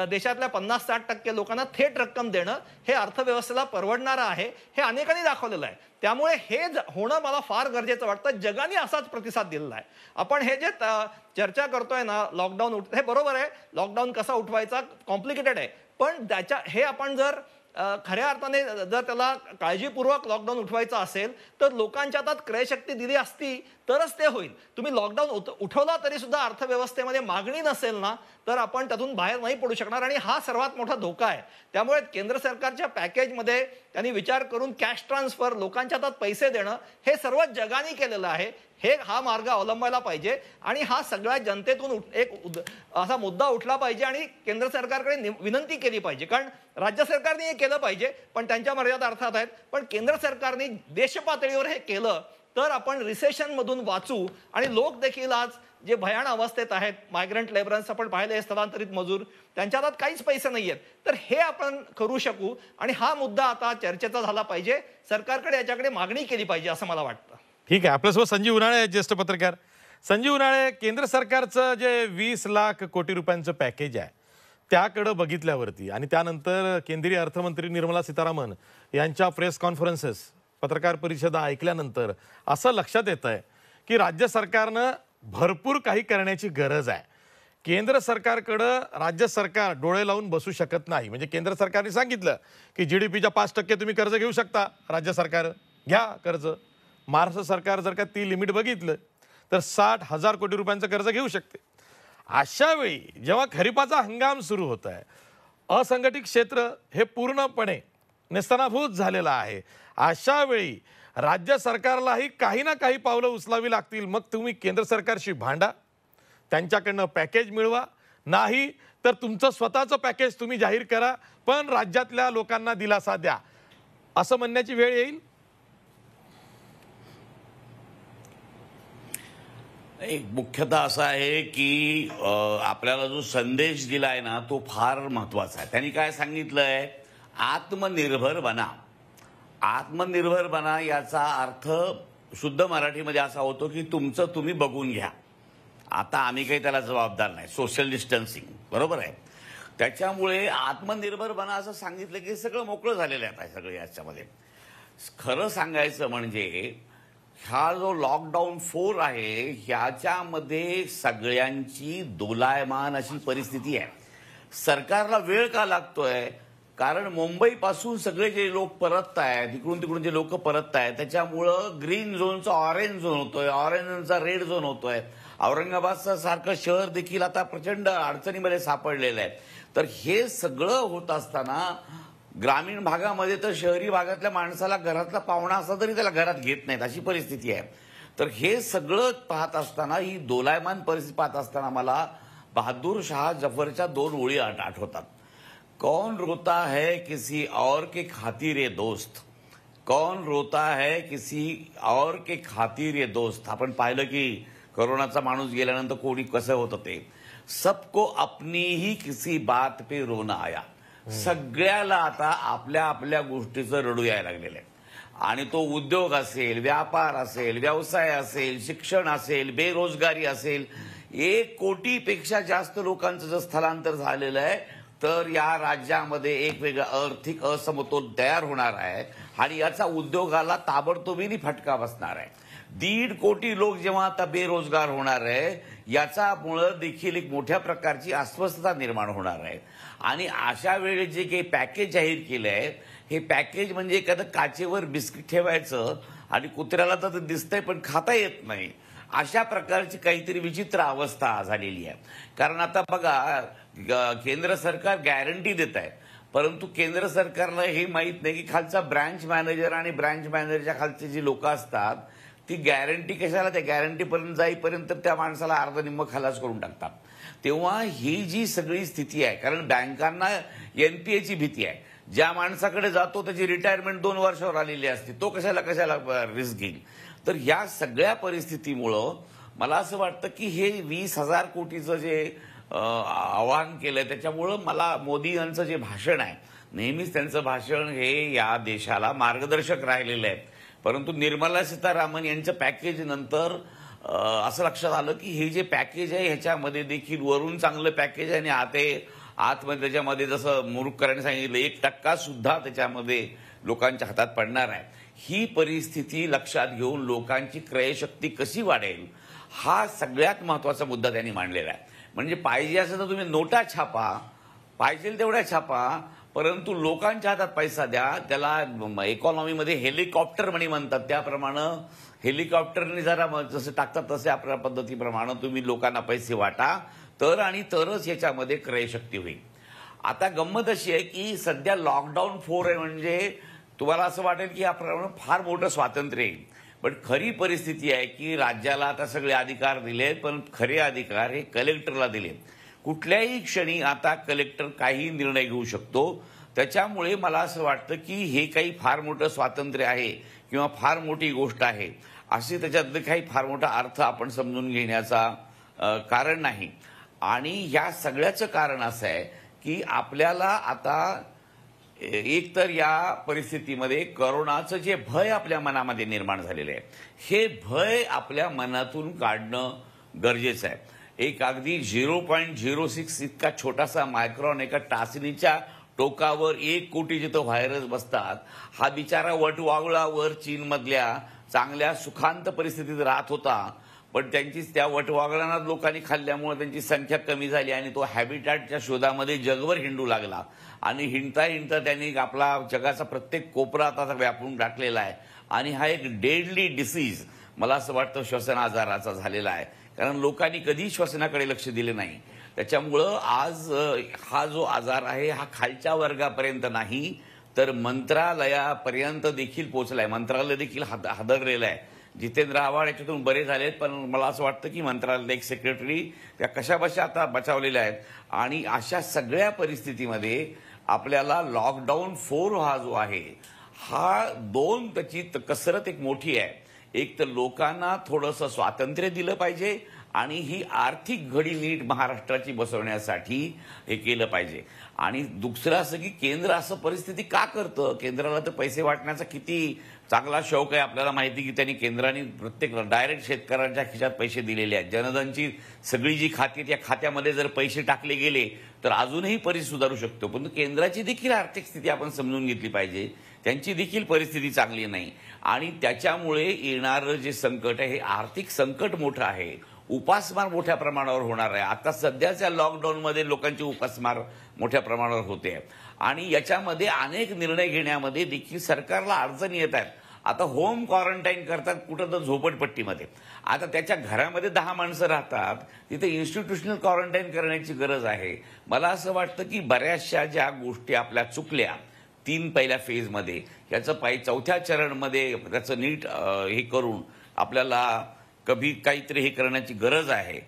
देशातल्या 50-60% लोकांना थेट रक्कम देणं हे अर्थव्यवस्थेला परवडणारं आहे. हे अनेकांनी दाखवलेलं आहे. त्यामुळे हे होणं मला फार गरजेचं वाटतं. जगाने असाच प्रतिसाद दिलेला आहे. आपण हे जे चर्चा करतोय ना लॉकडाऊन हे बरोबर आहे. लॉकडाऊन कसा उठवायचा कॉम्प्लिकेटेड आहे. पण हे आपण जर खऱ्या अर्थाने जर त्याला काळजीपूर्वक लॉकडाऊन उठवायचं असेल तर लोकांच्या हातात क्रयशक्ती दिली असती तरच ते होईल. तुम्ही लॉकडाऊन उठवला तरी सुद्धा अर्थव्यवस्थेमध्ये मागणी नसेल ना तर आपण त्यातून बाहेर नाही पडू शकणार. आणि हा सर्वात मोठा धोका आहे. त्यामुळे केंद्र सरकारच्या पॅकेजमध्ये त्यांनी विचार करून कॅश ट्रान्सफर लोकांच्या हातात पैसे देणं हे सर्व जगाने केलेलं आहे. हा मार्ग अवलंबायला पाहिजे. आणि हा सगळ्या जनतेतून एक असा मुद्दा उठला पाहिजे आणि केंद्र सरकारकडे विनंती केली पाहिजे. कारण राज्य सरकारने हे केलं पाहिजे पण त्यांच्या मर्यादा अर्थात आहेत. पण केंद्र सरकारने देशपातळीवर हे केलं तर आपण रिसेशन मधून वाचू. आणि लोक देखील आज जे भयान अवस्थेत आहेत मायग्रंट लेबरर्स आपण पाहिले स्थलांतरित मजूर त्यांच्या हातात काहीच पैसे नाहीयेत. तर हे आपण करू शकू. आणि हा मुद्दा आता चर्चेचा झाला पाहिजे. सरकारकडे याच्याकडे मागणी केली पाहिजे असं मला वाटतं. ठीक आहे. आपल्यासोबत संजीव उन्हाळे आहेत ज्येष्ठ पत्रकार. संजीव उन्हाळे केंद्र सरकारचं जे 20 लाख कोटी रुपयांचं पॅकेज आहे त्याकडे बघितल्यावरती आणि त्यानंतर केंद्रीय अर्थमंत्री निर्मला सीतारामन यांच्या प्रेस कॉन्फरन्सेस पत्रकार परिषदा ऐकल्यानंतर असं लक्षात येत आहे की राज्य सरकारनं भरपूर काही करण्याची गरज आहे. केंद्र सरकारकडं राज्य सरकार डोळे लावून बसू शकत नाही. म्हणजे केंद्र सरकारने सांगितलं की GDPच्या 5% तुम्ही कर्ज घेऊ शकता. राज्य सरकार घ्या कर्ज. महाराष्ट्र सरकार जर का ती लिमिट बघितलं तर 60,000 कोटी रुपयांचं कर्ज घेऊ शकते. अशा वेळी जेव्हा खरीपाचा हंगाम सुरू होत आहे असंघटित क्षेत्र हे पूर्णपणे नेस्तनाभूत झालेलं आहे. अशा वेळी राज्य सरकारलाही काही ना काही पावलं उचलावी लागतील. मग तुम्ही केंद्र सरकारशी भांडा त्यांच्याकडनं पॅकेज मिळवा नाही तर तुमचं स्वतःचं पॅकेज तुम्ही जाहीर करा पण राज्यातल्या लोकांना दिलासा द्या असं म्हणण्याची वेळ येईल. एक मुख्यतः असा आहे की आपल्याला जो संदेश दिलाय ना तो फार महत्वाचा आहे. त्यांनी काय सांगितलंय आत्मनिर्भर बना. आत्मनिर्भर बना याचा अर्थ शुद्ध मराठीमध्ये असा होतो की तुमचं तुम्ही बघून घ्या. आता आम्ही काही त्याला जबाबदार नाही. सोशल डिस्टन्सिंग बरोबर आहे. त्याच्यामुळे आत्मनिर्भर बना असं सांगितलं की सगळं मोकळं झालेलं आहे सगळं याच्यामध्ये. खरं सांगायचं म्हणजे हा जो लॉकडाऊन 4 आहे ह्याच्यामध्ये सगळ्यांची दोलायमान अशी परिस्थिती आहे. सरकारला वेळ का लागतोय कारण मुंबईपासून सगळे जे लोक परतत आहेत इकडून तिकडून जे लोक परतत आहेत त्याच्यामुळं ग्रीन झोनचा ऑरेंज झोन होतोय. ऑरेंज झोनचा रेड झोन होतोय. औरंगाबादचं सारखं शहर देखील आता प्रचंड अडचणीमध्ये सापडलेलं आहे. तर हे सगळं होत असताना ग्रामीण भागामध्ये तर शहरी भागातल्या माणसाला घरातला पाहुणा असला तरी त्याला घरात घेत नाहीत अशी परिस्थिती आहे. तर हे सगळं पाहत असताना ही दोलायमान परिस्थिती पाहत असताना मला बहादूर शाह जफरच्या 2 ओळी आठवतात. कौन रोता है किसी और के खातिर ये दोस्त. कौन रोता है किसी और के खातिर ये दोस्त. आपण पाहिलं की कोरोनाचा माणूस गेल्यानंतर कोणी कसं होतं ते. सबको अपनी ही किसी बात पे रोना आया. सगळ्याला आता आपल्या आपल्या गोष्टीचं रडू यायला लागलेलं आहे. आणि तो उद्योग असेल, व्यापार असेल, व्यवसाय असेल, शिक्षण असेल, बेरोजगारी असेल, 1 कोटीपेक्षा जास्त लोकांचं जर स्थलांतर झालेलं आहे तर या राज्यामध्ये एक वेगळा आर्थिक असमतोल तयार होणार आहे आणि याचा उद्योगाला ताबडतोबीने फटका बसणार आहे. 1.5 कोटी लोक जेव्हा आता बेरोजगार होणार आहे याच्यामुळं देखील एक मोठ्या प्रकारची अस्वस्थता निर्माण होणार आहे. आणि अशा वेळी जे काही पॅकेज जाहीर केलं आहे हे पॅकेज म्हणजे एखादं काचेवर बिस्किट ठेवायचं आणि कुत्र्याला तर दिसतंय पण खाता येत नाही, अशा प्रकारची काहीतरी विचित्र अवस्था झालेली आहे. कारण आता बघा, केंद्र सरकार गॅरंटी देत आहे, परंतु केंद्र सरकारला हे माहीत नाही की खालचा ब्रँच मॅनेजर आणि ब्रँच मॅनेजरच्या खालचे जी लोक असतात ती गॅरंटी कशाला, त्या गॅरंटीपर्यंत जाईपर्यंत त्या माणसाला अर्धनिम्म खलास करून टाकतात. तेव्हा ही जी सगळी स्थिती आहे, कारण बँकांना एनपीएची भीती आहे. ज्या माणसाकडे जातो त्याची रिटायरमेंट 2 वर्षावर आलेली असते, तो कशाला रिस्क घेईल. तर या सगळ्या परिस्थितीमुळं मला असं वाटतं की हे 20,000 कोटीचं जे आवाहन केलंय त्याच्यामुळं मला मोदी यांचं जे भाषण आहे, नेहमीच त्यांचं भाषण हे या देशाला मार्गदर्शक राहिलेलं आहे. परंतु निर्मला सीतारामन यांचं पॅकेज नंतर असं लक्षात आलं की हे जे पॅकेज आहे ह्याच्यामध्ये देखील वरून चांगलं पॅकेज आहे आणि आतमध्ये त्याच्यामध्ये जसं मुरुककरांनी सांगितलं 1% सुद्धा त्याच्यामध्ये लोकांच्या हातात पडणार आहे. ही परिस्थिती लक्षात घेऊन लोकांची क्रयशक्ती कशी वाढेल हा सगळ्यात महत्वाचा मुद्दा त्यांनी मांडलेला आहे. म्हणजे पाहिजे असं तर तुम्ही नोटा छापा, पाहिजे तेवढ्या छापा, परंतु लोकांच्या हातात पैसा द्या. त्याला इकॉनॉमीमध्ये हेलिकॉप्टर मनी म्हणतात, त्याप्रमाणे हेलिकॉप्टरने जरा जसं टाकतात तसे आपल्या पद्धतीप्रमाणे तुम्ही लोकांना पैसे वाटा, तरच याच्यामध्ये क्रयशक्ती होईल. आता गंमत अशी आहे की सध्या लॉकडाऊन 4 आहे, म्हणजे तुम्हाला असं वाटेल की याप्रमाणे फार मोठं स्वातंत्र्य येईल, पण खरी परिस्थिती आहे की राज्याला आता सगळे अधिकार दिलेत, पण खरे अधिकार हे कलेक्टरला दिलेत. कुठल्याही क्षणी आता कलेक्टर काही निर्णय घेऊ शकतो. त्याच्यामुळे मला असं वाटतं की हे काही फार मोठं स्वातंत्र्य आहे किंवा फार मोठी गोष्ट आहे अशी त्याच्यातलं काही फार मोठा अर्थ आपण समजून घेण्याचा कारण नाही. आणि या सगळ्याचं कारण असं आहे की आपल्याला आता एकतर या परिस्थितीमध्ये करोनाचं जे भय आपल्या मनामध्ये निर्माण झालेलं आहे हे भय आपल्या मनातून काढणं गरजेचं आहे. एक अगदी 0.06 इतका छोटासा मायक्रॉन एका टाचणीच्या टोकावर 1 कोटी जिथं व्हायरस बसतात, हा बिचारा वटवाघळावर चीनमधल्या चांगल्या सुखांत परिस्थितीत राहत होता, पण त्या वटवाघळांना लोकांनी खाल्ल्यामुळे त्यांची संख्या कमी झाली आणि तो हॅबिटॅटच्या शोधामध्ये जगभर हिंडू लागला आणि हिंडता त्यांनी आपला जगाचा प्रत्येक कोपरा आता व्यापून टाकलेला आहे. आणि हा एक डेडली डिसीज मला असं वाटतं श्वसन आजाराचा झालेला आहे, कारण लोकांनी कधी श्वसनाकडे लक्ष दिले नाही. त्याच्यामुळं आज हा जो आजार आहे हा खालच्या वर्गापर्यंत नाही तर मंत्रालयापर्यंत देखील पोहोचलाय. मंत्रालय देखील हादरलेलं आहे. जितेंद्र आव्हाड याच्यातून बरे झालेत, पण मला असं वाटतं की मंत्रालयात एक सेक्रेटरी त्या कशाबशा आता बचावलेल्या आहेत. आणि अशा सगळ्या परिस्थितीमध्ये आपल्याला लॉकडाऊन 4 हा जो आहे हा 2 त्याची कसरत एक मोठी आहे. एक तर लोकांना थोडंसं स्वातंत्र्य दिलं पाहिजे आणि ही आर्थिक घडी नीट महाराष्ट्राची बसवण्यासाठी हे केलं पाहिजे. आणि दुसरं असं की केंद्र असं परिस्थिती का करतं, केंद्राला तर पैसे वाटण्याचा किती चांगला शौक आहे. आपल्याला माहिती की त्यांनी केंद्राने प्रत्येक डायरेक्ट शेतकऱ्यांच्या खिशात पैसे दिलेले आहेत. जनधनची सगळी जी खाती त्या खात्यामध्ये जर पैसे टाकले गेले तर अजूनही परिस्थिती सुधारू शकतो. पण केंद्राची देखील आर्थिक स्थिती आपण समजून घेतली पाहिजे. त्यांची देखील परिस्थिती चांगली नाही आणि त्याच्यामुळे येणारं जे संकट आहे हे आर्थिक संकट मोठं आहे. उपासमार मोठ्या प्रमाणावर होणार आहे. आता सध्याच्या लॉकडाऊनमध्ये लोकांची उपासमार मोठ्या प्रमाणावर होते आणि याच्यामध्ये अनेक निर्णय घेण्यामध्ये देखील सरकारला अडचणी येत आहेत. आता होम क्वारंटाईन करतात कुठं तर झोपडपट्टीमध्ये. आता त्याच्या घरामध्ये 10 माणसं राहतात, तिथे इन्स्टिट्यूशनल क्वारंटाईन करण्याची गरज आहे. मला असं वाटतं की बऱ्याचशा ज्या गोष्टी आपल्या चुकल्या 3 पहिल्या फेजमध्ये, याचं 4थ्या चरणमध्ये त्याचं नीट हे करून आपल्याला काहीतरी हे करण्याची गरज आहे.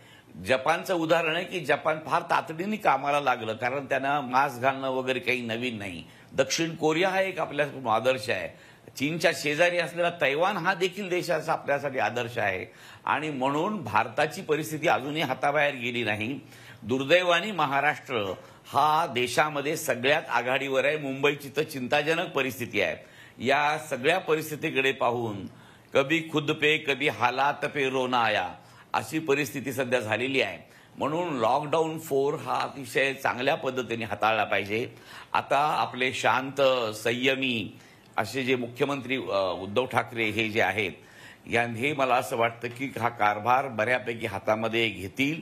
जपानचं उदाहरण आहे की जपान फार तातडीने कामाला लागलं कारण त्यांना मास्क घालणं वगैरे काही नवीन नाही. दक्षिण कोरिया हा एक आपल्या आदर्श आहे. चीनच्या शेजारी असलेला तैवान हा देखील देशाचा आपल्यासाठी आदर्श आहे. आणि म्हणून भारताची परिस्थिती अजूनही हाताबाहेर गेली नाही. दुर्दैवाने महाराष्ट्र हा देशामध्ये सगळ्यात आघाडीवर आहे. मुंबईची तर चिंताजनक परिस्थिती आहे. या सगळ्या परिस्थितीकडे पाहून कभी खुद पे कभी हालात पे रोना आया अशी परिस्थिती सध्या झालेली आहे. म्हणून लॉकडाऊन 4 हा अतिशय चांगल्या पद्धतीने हाताळला पाहिजे. आता आपले शांत संयमी असे जे मुख्यमंत्री उद्धव ठाकरे हे जे आहेत हे मला असं वाटतं की हा कारभार बऱ्यापैकी हातामध्ये घेतील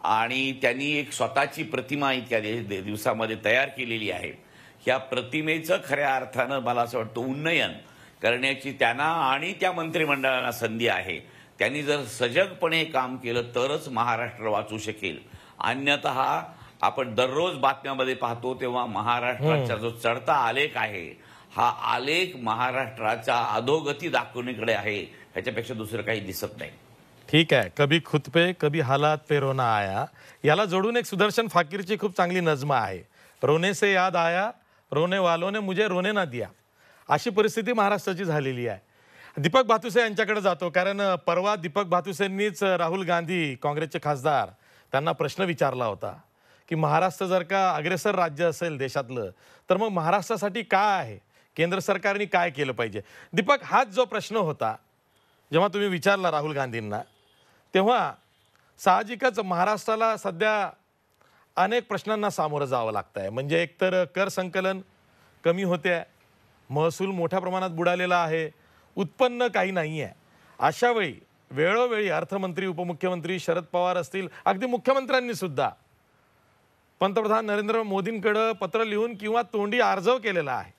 आणि त्यांनी एक स्वतःची प्रतिमा इतक्या दिवसामध्ये तयार केलेली आहे. ह्या प्रतिमेचं खऱ्या अर्थानं मला असं वाटतं उन्नयन करण्याची त्यांना आणि त्या मंत्रिमंडळाला संधी आहे. त्यांनी जर सजगपणे काम केलं तरच महाराष्ट्र वाचू शकेल. अन्यतः आपण दररोज बातम्यामध्ये पाहतो तेव्हा महाराष्ट्राचा जो चढता आलेख आहे हा आलेख महाराष्ट्राच्या अधोगती दाखवण्याकडे आहे. ह्याच्यापेक्षा दुसरं काही दिसत नाही. ठीक आहे. कभी खुद पे कभी हालात पे रोना आया याला जोडून एक सुदर्शन फाकीरची खूप चांगली नज्म आहे. रोने से याद आया रोने वालों ने मुझे रोने ना दिया. अशी परिस्थिती महाराष्ट्राची झालेली आहे. दीपक भातुसे यांच्याकडे जातो, कारण परवा दीपक भातुसेंनीच राहुल गांधी काँग्रेसचे खासदार त्यांना प्रश्न विचारला होता की महाराष्ट्र जर का अग्रेसर राज्य असेल देशातलं तर मग महाराष्ट्रासाठी काय आहे, केंद्र सरकारने काय केलं पाहिजे. दीपक, हाच जो प्रश्न होता जेव्हा तुम्ही विचारला राहुल गांधींना तेव्हा साहजिकच महाराष्ट्राला सध्या अनेक प्रश्नांना सामोरं जावं लागतं आहे. म्हणजे एकतर कर संकलन कमी होते आहे, महसूल मोठ्या प्रमाणात बुडालेला आहे, उत्पन्न काही नाही आहे. अशा वेळी वेळोवेळी अर्थमंत्री उपमुख्यमंत्री शरद पवार असतील, अगदी मुख्यमंत्र्यांनी सुद्धा पंतप्रधान नरेंद्र मोदींकडे पत्र लिहून किंवा तोंडी अर्ज केलेला आहे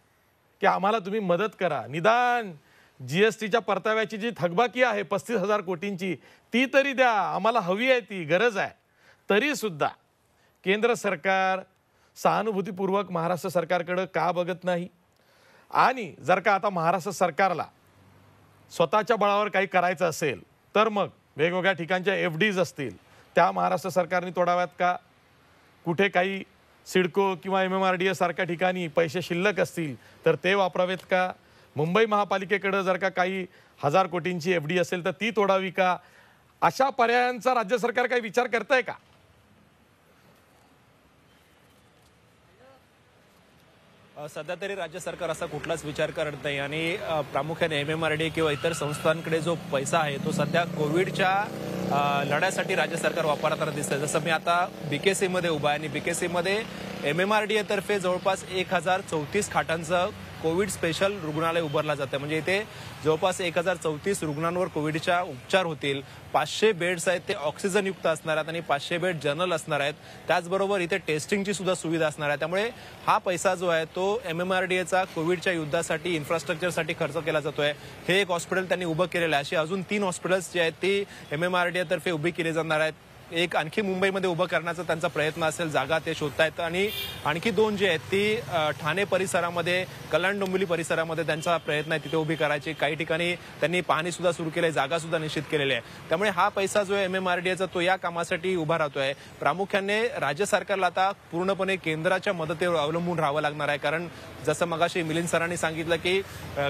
की आम्हाला तुम्ही मदत करा. निदान जीएसटीच्या परताव्याची जी थकबाकी आहे 35,000 कोटींची ती तरी द्या, आम्हाला हवी आहे, ती गरज आहे. तरी सुद्धा केंद्र सरकार सहानुभूतीपूर्वक महाराष्ट्र सरकारकडे का बघत नाही. आणि जर का आता महाराष्ट्र सरकारला स्वतःच्या बळावर काही करायचं असेल तर मग वेगवेगळ्या ठिकाणच्या FDs असतील त्या महाराष्ट्र सरकारने तोडाव्यात का. कुठे काही सिडको किंवा MMRDA सारख्या ठिकाणी पैसे शिल्लक असतील तर ते वापरावेत का. मुंबई महापालिकेकडे जर का काही 1000 कोटींची FD असेल तर ती तोडावी का. अशा पर्यायांचा राज्य सरकार काही विचार करतंय का. सध्या तरी राज्य सरकार असा कुठलाच विचार करत नाही आणि प्रामुख्याने MMRDA किंवा इतर संस्थांकडे जो पैसा आहे तो सध्या कोविडच्या लढ्यासाठी राज्य सरकार वापरताना दिसतंय. जसं मी आता BKC मध्ये उभा आहे आणि BKC मध्ये MMRDA तर्फे जवळपास 1034 खाटांचं कोविड स्पेशल रुग्णालय उभारला जातं. म्हणजे इथे जवळपास 1034 रुग्णांवर कोविडच्या उपचार होतील. 500 बेड्स आहेत ते ऑक्सिजन युक्त असणार आहेत आणि 500 बेड जनरल असणार आहेत. त्याचबरोबर इथे टेस्टिंगची सुद्धा सुविधा असणार आहे. त्यामुळे हा पैसा जो आहे तो MMRDAचा कोविडच्या युद्धासाठी इन्फ्रास्ट्रक्चरसाठी खर्च केला जातोय. हे एक हॉस्पिटल त्यांनी उभं केलेलं आहे. अशी अजून 3 हॉस्पिटल्स जे आहेत ती MMRDA तर्फे उभी केली जाणार आहेत. एक आणखी मुंबईमध्ये उभं करण्याचा त्यांचा प्रयत्न असेल, जागा ते शोधतायत. आणि आणखी 2 जे आहेत ती ठाणे परिसरामध्ये, कल्याण डोंबिवली परिसरामध्ये त्यांचा प्रयत्न आहे तिथे उभी करायची. काही ठिकाणी त्यांनी पाहणी सुद्धा सुरू केली, जागा सुद्धा निश्चित केलेली आहे. त्यामुळे हा पैसा जो आहे MMRDAचा तो या कामासाठी उभा राहतोय. प्रामुख्याने राज्य सरकारला आता पूर्णपणे केंद्राच्या मदतीवर अवलंबून राहावं लागणार आहे. कारण जसं मगाशी मिलिंद सरांनी सांगितलं की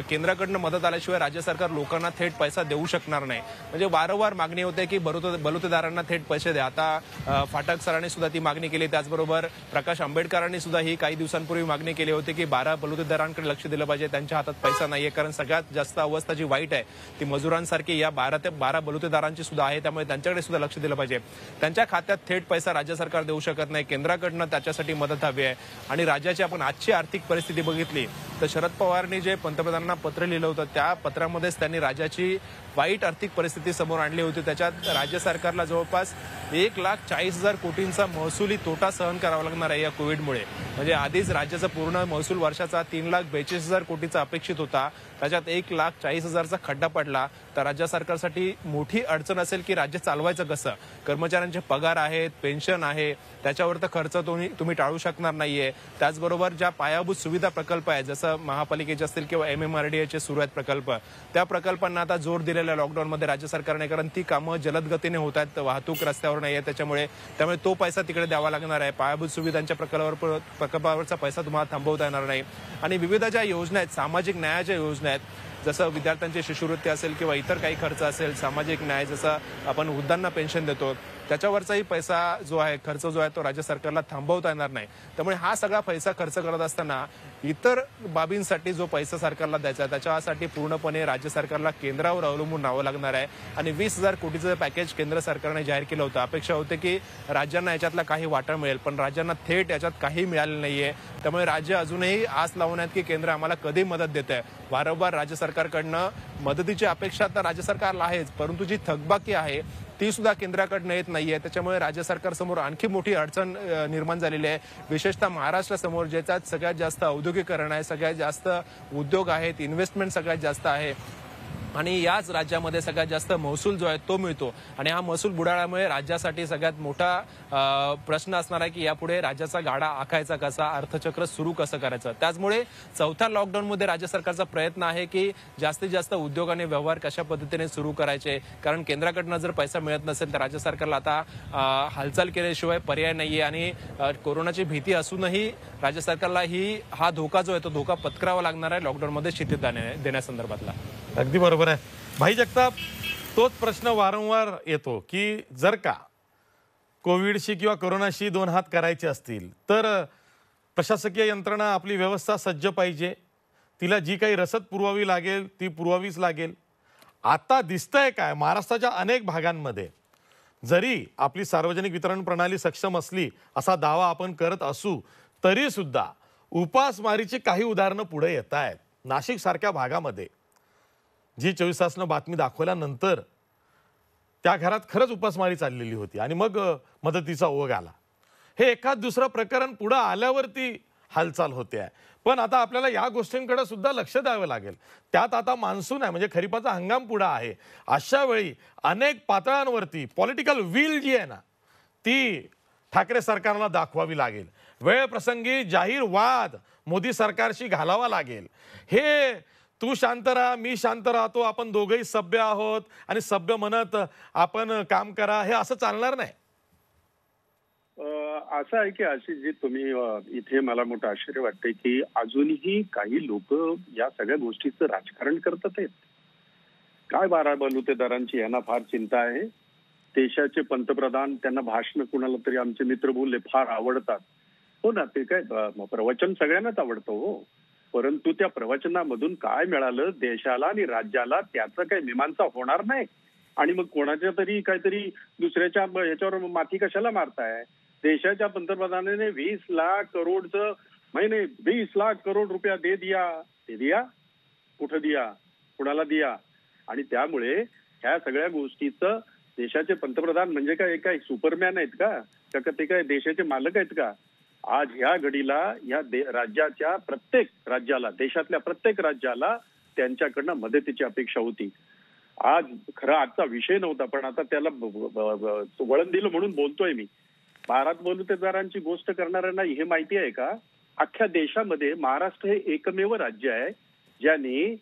केंद्राकडनं मदत आल्याशिवाय राज्य सरकार लोकांना थेट पैसा देऊ शकणार नाही. म्हणजे वारंवार मागणी होते की बलुतेदारांना थेट पैसे द्या. आता फाटक सरांनी सुद्धा ती मागणी केली. त्याचबरोबर प्रकाश आंबेडकरांनी सुद्धा ही काही दिवसांपूर्वी मागणी केली होती की 12 बलुतेदारांकडे लक्ष दिलं पाहिजे. त्यांच्या हातात पैसा नाहीये, कारण सगळ्यात जास्त अवस्था जी वाईट आहे ती मजुरांसारखी या 12 ते 12 बलुतेदारांची सुद्धा आहे. त्यामुळे त्यांच्याकडे सुद्धा लक्ष दिलं पाहिजे. त्यांच्या खात्यात थेट पैसा राज्य सरकार देऊ शकत नाही. केंद्राकडनं त्याच्यासाठी मदत हवी आहे. आणि राज्याची आपण आजची आर्थिक परिस्थिती बघितली तर शरद पवारांनी जे पंतप्रधानांना पत्र लिहिलं होतं त्या पत्रामध्येच त्यांनी राज्याची वाईट आर्थिक परिस्थिती समोर आणली होती. त्याच्यात राज्य सरकारला जवळपास 1,40,000 कोटींचा महसुली तोटा सहन करावा लागणार आहे या कोविडमुळे. म्हणजे आधीच राज्याचा पूर्ण महसूल वर्षाचा 3,42,000 कोटीचा अपेक्षित होता. त्याच्यात 1,40,000चा खड्डा पडला तर राज्य सरकारसाठी मोठी अडचण असेल की राज्य चालवायचं कसं. कर्मचाऱ्यांचे पगार आहेत, पेन्शन आहे, त्याच्यावर तर खर्च तुम्ही टाळू शकणार नाहीये. त्याचबरोबर ज्या पायाभूत सुविधा प्रकल्प आहेत जसं महापालिकेचे असतील किंवा MMRDAचे सुरू आहेत प्रकल्प, त्या प्रकल्पांना आता जोर दिलेला लॉकडाऊनमध्ये राज्य सरकारने, कारण ती कामं जलद गतीने होत आहेत. वाहतूक रस्त्यावर नाही आहे त्यामुळे तो पैसा तिकडे द्यावा लागणार आहे. पायाभूत सुविधांच्या प्रकल्पावरचा पैसा तुम्हाला थांबवता येणार नाही. आणि विविध ज्या योजना आहेत, सामाजिक न्यायाच्या योजना आहेत, जसं विद्यार्थ्यांची शिष्यवृत्ती असेल किंवा इतर काही खर्च असेल, सामाजिक न्याय जसं आपण वृद्धांना पेन्शन देतो त्याच्यावरचाही पैसा जो आहे, खर्च जो आहे तो राज्य सरकारला थांबवता येणार नाही. त्यामुळे हा सगळा पैसा खर्च करत असताना इतर बाबींसाठी जो पैसा सरकारला द्यायचा आहे त्याच्यासाठी पूर्णपणे राज्य सरकारला केंद्रावर अवलंबून राहावं लागणार आहे. आणि 20,000 कोटीचं पॅकेज केंद्र सरकारने जाहीर केलं होतं. अपेक्षा होते की राज्यांना याच्यातला काही वाटा मिळेल, पण राज्यांना थेट याच्यात काही मिळालं नाहीये. त्यामुळे राज्य अजूनही आस लावून आहेत की केंद्र आम्हाला कधी मदत देत आहे. वारंवार राज्य सरकारकडनं मदतीची अपेक्षा तर राज्य सरकारला आहेच, परंतु जी थकबाकी आहे ती सुद्धा केंद्राकडनं येत नाहीये. त्याच्यामुळे राज्य सरकारसमोर आणखी मोठी अडचण निर्माण झालेली आहे. विशेषतः महाराष्ट्रासमोर ज्याच्यात सगळ्यात जास्त औद्योगिकरण आहे, सगळ्यात जास्त उद्योग आहेत, इन्व्हेस्टमेंट सगळ्यात जास्त आहे आणि याच राज्यामध्ये सगळ्यात जास्त महसूल जो आहे तो मिळतो. आणि हा महसूल बुडाल्यामुळे राज्यासाठी सगळ्यात मोठा प्रश्न असणार आहे की यापुढे राज्याचा गाडा आखायचा कसा, अर्थचक्र सुरू कसं करायचं. त्याचमुळे चौथ्या लॉकडाऊनमध्ये राज्य सरकारचा प्रयत्न आहे की जास्तीत जास्त उद्योग आणि व्यवहार कशा पद्धतीने सुरू करायचे. कारण केंद्राकडनं जर पैसा मिळत नसेल तर राज्य सरकारला आता हालचाल केल्याशिवाय पर्याय नाहीये. आणि कोरोनाची भीती असूनही राज्य सरकारला हा धोका जो आहे तो धोका पत्करावा लागणार आहे लॉकडाऊनमध्ये शिथिलता देण्यासंदर्भातला. अगदी बरोबर आहे भाई जगताप. तोच प्रश्न वारंवार येतो की जर का कोविडशी किंवा कोरोनाशी दोन हात करायचे असतील तर प्रशासकीय यंत्रणा, आपली व्यवस्था सज्ज पाहिजे. तिला जी काही रसद पुरवावी लागेल ती पुरवावीच लागेल. आता दिसतंय काय, महाराष्ट्राच्या अनेक भागांमध्ये जरी आपली सार्वजनिक वितरण प्रणाली सक्षम असली असा दावा आपण करत असू तरी सुद्धा उपासमारीची काही उदाहरणं पुढे येत आहेत. नाशिक सारख्या भागामध्ये G24 तासनं बातमी दाखवल्यानंतर त्या घरात खरंच उपासमारी चाललेली होती आणि मग मदतीचा ओघ आला. हे एखाद दुसरं प्रकरण पुढे आल्यावरती हालचाल होते आहे. पण आता आपल्याला या गोष्टींकडे सुद्धा लक्ष द्यावं लागेल. त्यात आता मान्सून आहे, म्हणजे खरीपाचा हंगाम पुढे आहे. अशा वेळी अनेक पातळ्यांवरती पॉलिटिकल विल जी आहे ना ती ठाकरे सरकारला दाखवावी लागेल. वेळ प्रसंगी जाहीर वाद मोदी सरकारशी घालावा लागेल. हे तू शांत राहा, मी शांत राहतो, आपण दोघेही सभ्य आहोत आणि सभ्य म्हणत आपण काम करा, हे असं चालणार नाही. असं आहे की अशी जी तुम्ही इथे मला मोठं आश्चर्य वाटतंय की अजूनही काही लोक या सगळ्या गोष्टीचं राजकारण करतात आहेत. काय 12 बलुतेदारांची यांना फार चिंता आहे. देशाचे पंतप्रधान, त्यांना भाषण कुणाला तरी आमचे मित्र बोलले फार आवडतात. हो ना, ते काय प्रवचन सगळ्यांनाच आवडतं हो, परंतु त्या प्रवचनामधून काय मिळालं देशाला आणि राज्याला त्याचं काही मीमांसा होणार नाही. आणि मग कोणाच्या तरी काहीतरी दुसऱ्याच्या ह्याच्यावर माथी कशाला मारताय. देशाच्या पंतप्रधानाने 20 लाख करोडचं महिने 20 लाख करोड रुपया दे दिया, कुठं दिया, कुणाला दिया. आणि त्यामुळे ह्या सगळ्या गोष्टीचं देशाचे पंतप्रधान म्हणजे काय सुपरमॅन आहेत का, ते काय देशाचे मालक आहेत का. आज ह्या घडीला या राज्याच्या प्रत्येक राज्याला, देशातल्या प्रत्येक राज्याला त्यांच्याकडनं मदतीची अपेक्षा होती. आज खरा आजचा विषय नव्हता, पण आता त्याला वळण दिलं म्हणून बोलतोय मी. 12 बलुतेदारांची गोष्ट करणाऱ्यांना हे माहिती आहे का, अख्ख्या देशामध्ये महाराष्ट्र हे एकमेव राज्य आहे ज्याने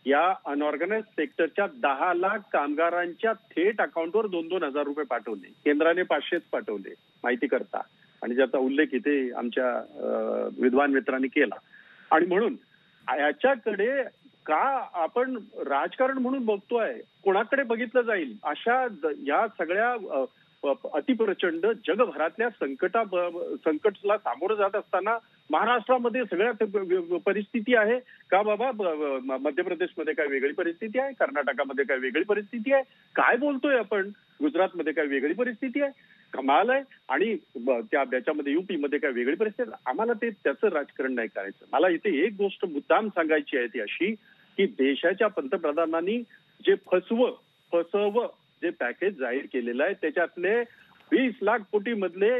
या अनऑर्गनाइज सेक्टरच्या 10 लाख कामगारांच्या थेट अकाउंटवर 2-2 हजार रुपये पाठवले. केंद्राने 500च पाठवले माहिती करता, आणि ज्याचा उल्लेख इथे आमच्या विद्वान मित्रांनी केला. आणि म्हणून याच्याकडे का आपण राजकारण म्हणून बघतोय, कोणाकडे बघितलं जाईल. अशा या सगळ्या अतिप्रचंड जगभरातल्या संकटला सामोरं जात असताना महाराष्ट्रामध्ये सगळ्यात परिस्थिती आहे का बाबा. मध्य प्रदेशमध्ये काय वेगळी परिस्थिती आहे, कर्नाटकामध्ये काय वेगळी परिस्थिती आहे, काय बोलतोय आपण, गुजरातमध्ये काय वेगळी परिस्थिती आहे, कमाल आहे. आणि त्याच्यामध्ये युपी मध्ये काय वेगळी परिस्थिती आहे. आम्हाला त्याचं राजकारण नाही करायचं. मला इथे एक गोष्ट मुद्दाम सांगायची आहे ती अशी की देशाच्या पंतप्रधानांनी जे फसव जे पॅकेज जाहीर केलेलं आहे त्याच्यातले 20 लाख कोटी मधले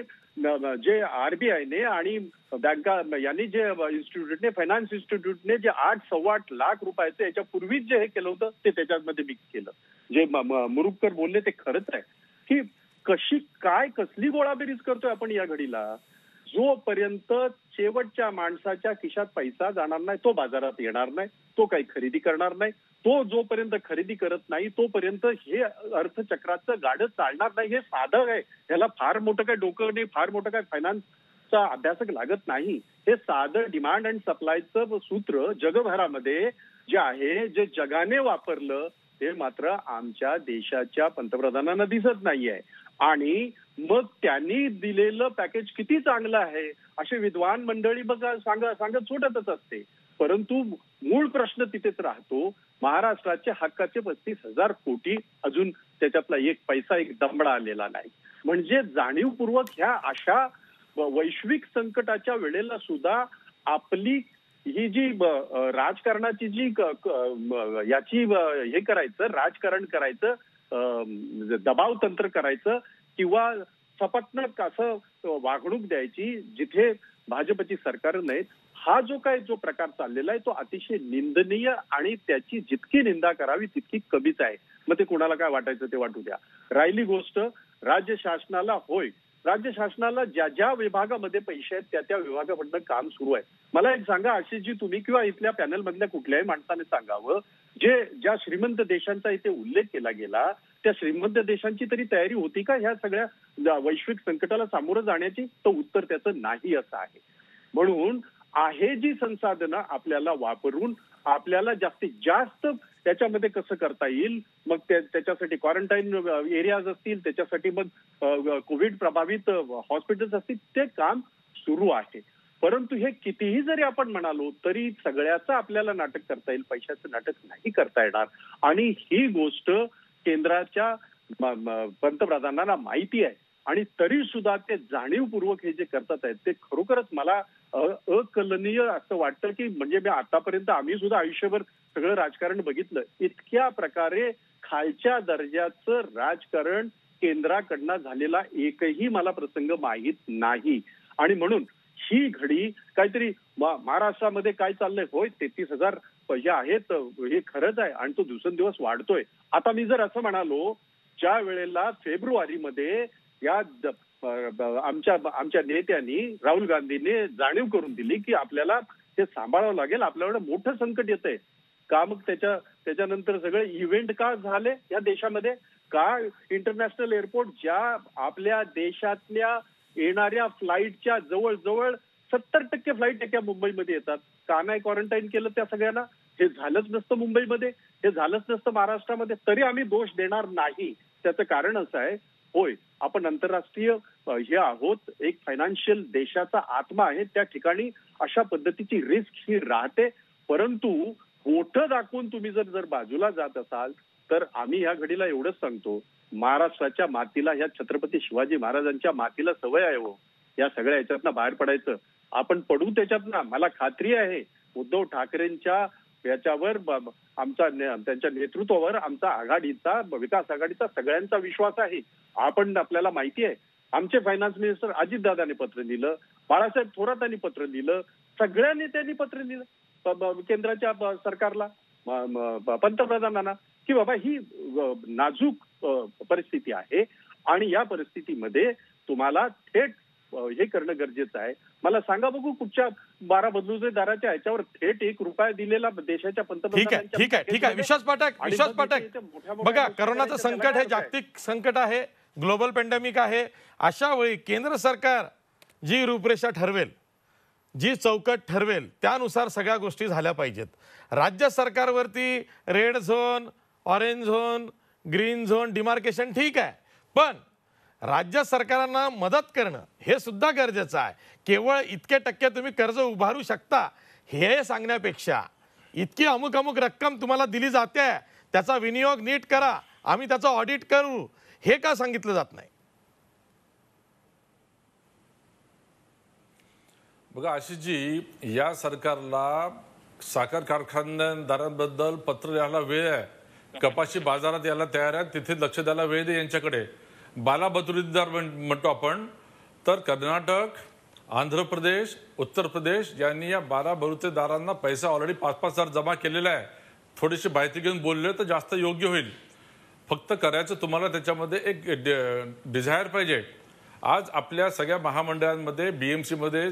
जे RBIने आणि बँका यांनी जे इन्स्टिट्यूटने, फायनान्स इन्स्टिट्यूटने जे 8-8.25 लाख रुपयाचं याच्यापूर्वीच जे हे केलं होतं ते त्याच्यामध्ये मिक्स केलं. जे मुरुगकर बोलले ते खरंच आहे की कसली गोळाबेरीज करतोय आपण या घडीला. जोपर्यंत शेवटच्या माणसाच्या खिशात पैसा जाणार नाही तो बाजारात येणार नाही, तो काही खरेदी करणार नाही. तो जोपर्यंत खरेदी करत नाही तोपर्यंत हे अर्थचक्राचं गाडं चालणार नाही. हे साधं आहे, ह्याला फार मोठं काय डोकं नाही, फार मोठं काय फायनान्सचा अभ्यासक लागत नाही. हे साधं डिमांड अँड सप्लायचं सूत्र जगभरामध्ये जे आहे, जे जगाने वापरलं ते मात्र आमच्या देशाच्या पंतप्रधानांना दिसत नाहीये. आणि मग त्यांनी दिलेलं पॅकेज किती चांगलं आहे असे विद्वान मंडळी बघा सांगत सुटतच असते. परंतु मूळ प्रश्न तिथेच राहतो. महाराष्ट्राचे हक्काचे 35,000 कोटी अजून त्याच्यातला एक पैसा एक दमडा आलेला नाही. म्हणजे जाणीवपूर्वक ह्या अशा वैश्विक संकटाच्या वेळेला सुद्धा आपली ही जी राजकारणाची जी याची हे करायचं, राजकारण करायचं, दबाव तंत्र करायचं किंवा सपत्नक असं वागणूक द्यायची जिथे भाजपची सरकार नाहीत, हा जो प्रकार चाललेला आहे तो अतिशय निंदनीय आणि त्याची जितकी निंदा करावी तितकी कमीच आहे. मग ते कोणाला काय वाटायचं ते वाटू द्या. राहिली गोष्ट राज्य शासनाला, होय राज्य शासनाला ज्या ज्या विभागामध्ये पैसे आहेत त्या त्या विभागामधनं काम सुरू आहे. मला एक सांगा आशिषजी, तुम्ही किंवा इथल्या पॅनल मधल्या कुठल्याही माणसाने सांगावं, ज्या श्रीमंत देशांचा इथे उल्लेख केला गेला त्या श्रीमंत देशांची तरी तयारी होती का ह्या सगळ्या वैश्विक संकटाला सामोरं जाण्याची? तर उत्तर त्याचं नाही असं आहे. म्हणून आहे जी संसाधनं आपल्याला वापरून आपल्याला जास्तीत जास्त त्याच्यामध्ये कसं करता येईल, मग त्याच्यासाठी क्वारंटाईन एरियाज असतील, त्याच्यासाठी मग कोविड प्रभावित हॉस्पिटल्स असतील, ते काम सुरू आहे. परंतु हे कितीही जरी आपण म्हणालो तरी सगळ्याचं आपल्याला नाटक करता येईल, पैशाचं नाटक नाही करता येणार. आणि ही गोष्ट केंद्राच्या पंतप्रधानांना माहिती आहे आणि तरी सुद्धा ते जाणीवपूर्वक हे जे करतात आहेत ते खरोखरच मला अकलनीय असं वाटतं की म्हणजे मी आतापर्यंत आम्ही सुद्धा आयुष्यभर सगळं राजकारण बघितलं, इतक्या प्रकारे खालच्या दर्जाचं राजकारण केंद्राकडनं झालेला एकही मला प्रसंग माहीत नाही. आणि म्हणून ही घडी काहीतरी महाराष्ट्रामध्ये काय चाललंय, होय 33,000 पैसे आहेत हे खरंच आहे आणि तो दिवसेंदिवस वाढतोय. आता मी जर असं म्हणालो, ज्या वेळेला फेब्रुवारीमध्ये या आमच्या नेत्यांनी राहुल गांधीने जाणीव करून दिली की आपल्याला हे सांभाळावं लागेल, आपल्याला मोठं संकट येतंय का, मग त्याच्यानंतर सगळे इव्हेंट का झाले या देशामध्ये, का इंटरनॅशनल एअरपोर्ट ज्या आपल्या देशातल्या येणाऱ्या फ्लाईटच्या जवळजवळ 70% फ्लाईट एका मुंबईमध्ये येतात, का नाही क्वारंटाईन केलं त्या सगळ्यांना? हे झालंच नसतं मुंबईमध्ये, हे झालंच नसतं महाराष्ट्रामध्ये, तरी आम्ही दोष देणार नाही. त्याचं कारण असं आहे, होय आपण आंतरराष्ट्रीय हे आहोत, एक फायनान्शियल देशाचा आत्मा आहे, त्या ठिकाणी अशा पद्धतीची रिस्क ही राहते. परंतु मोठं दाखवून तुम्ही जर बाजूला जात असाल तर आम्ही या घडीला एवढंच सांगतो, महाराष्ट्राच्या मातीला, या छत्रपती शिवाजी महाराजांच्या मातीला सवय आहे हो या सगळ्या याच्यातनं बाहेर पडायचं. आपण पडू त्याच्यातनं, मला खात्री आहे. उद्धव ठाकरेंच्या याच्यावर त्यांच्या नेतृत्वावर आमचा आघाडीचा, विकास आघाडीचा सगळ्यांचा विश्वास आहे. आपल्याला माहिती आहे, आमचे फायनान्स मिनिस्टर अजितदादांनी पत्र लिहिलं, बाळासाहेब थोरातांनी पत्र लिहिलं, सगळ्या नेत्यांनी पत्र लिहिलं केंद्राच्या सरकारला, पंतप्रधानांना, की बाबा ही नाजूक परिस्थिती आहे आणि या परिस्थितीमध्ये तुम्हाला थेट हे करणं गरजेचं आहे. मला सांगा बघू कुठच्या 12 बदलुतेदाराच्या ह्याच्यावर थेट ₹1 दिलेला देशाच्या पंतप्रधानांच्या. ठीक आहे विश्वास पाठक बघा, करोनाचं संकट हे जागतिक संकट आहे, ग्लोबल पॅन्डेमिक आहे. अशा वेळी केंद्र सरकार जी रूपरेषा ठरवेल, जी चौकट ठरवेल त्यानुसार सगळ्या गोष्टी झाल्या पाहिजेत. राज्य सरकारवरती red zone, orange zone, green zone demarcation ठीक आहे, पण राज्य सरकारांना मदत करणं हे सुद्धा गरजेचं आहे. केवळ इतके टक्के तुम्ही कर्ज उभारू शकता हे सांगण्यापेक्षा इतकी अमुक रक्कम तुम्हाला दिली जाते, त्याचा विनियोग नीट करा, आम्ही त्याचं ऑडिट करू, हे का सांगितलं जात नाही? बघा आशिषजी, या सरकारला साखर कारखानदारांबद्दल पत्र लिहायला वेळ आहे, कपाशी बाजारात यायला तयार आहे, तिथे लक्ष द्यायला वेळ दे यांच्याकडे. बालाबतुरीदार म्हणतो आपण, तर कर्नाटक, आंध्र प्रदेश, उत्तर प्रदेश यांनी या 12 बलुतेदारांना पैसा ऑलरेडी 5-5 हजार जमा केलेला आहे. थोडीशी माहिती घेऊन बोलले तर जास्त योग्य होईल. फक्त करायचं तुम्हाला त्याच्यामध्ये एक डिझायर पाहिजे. आज आपल्या सगळ्या महामंडळांमध्ये BMC मध्ये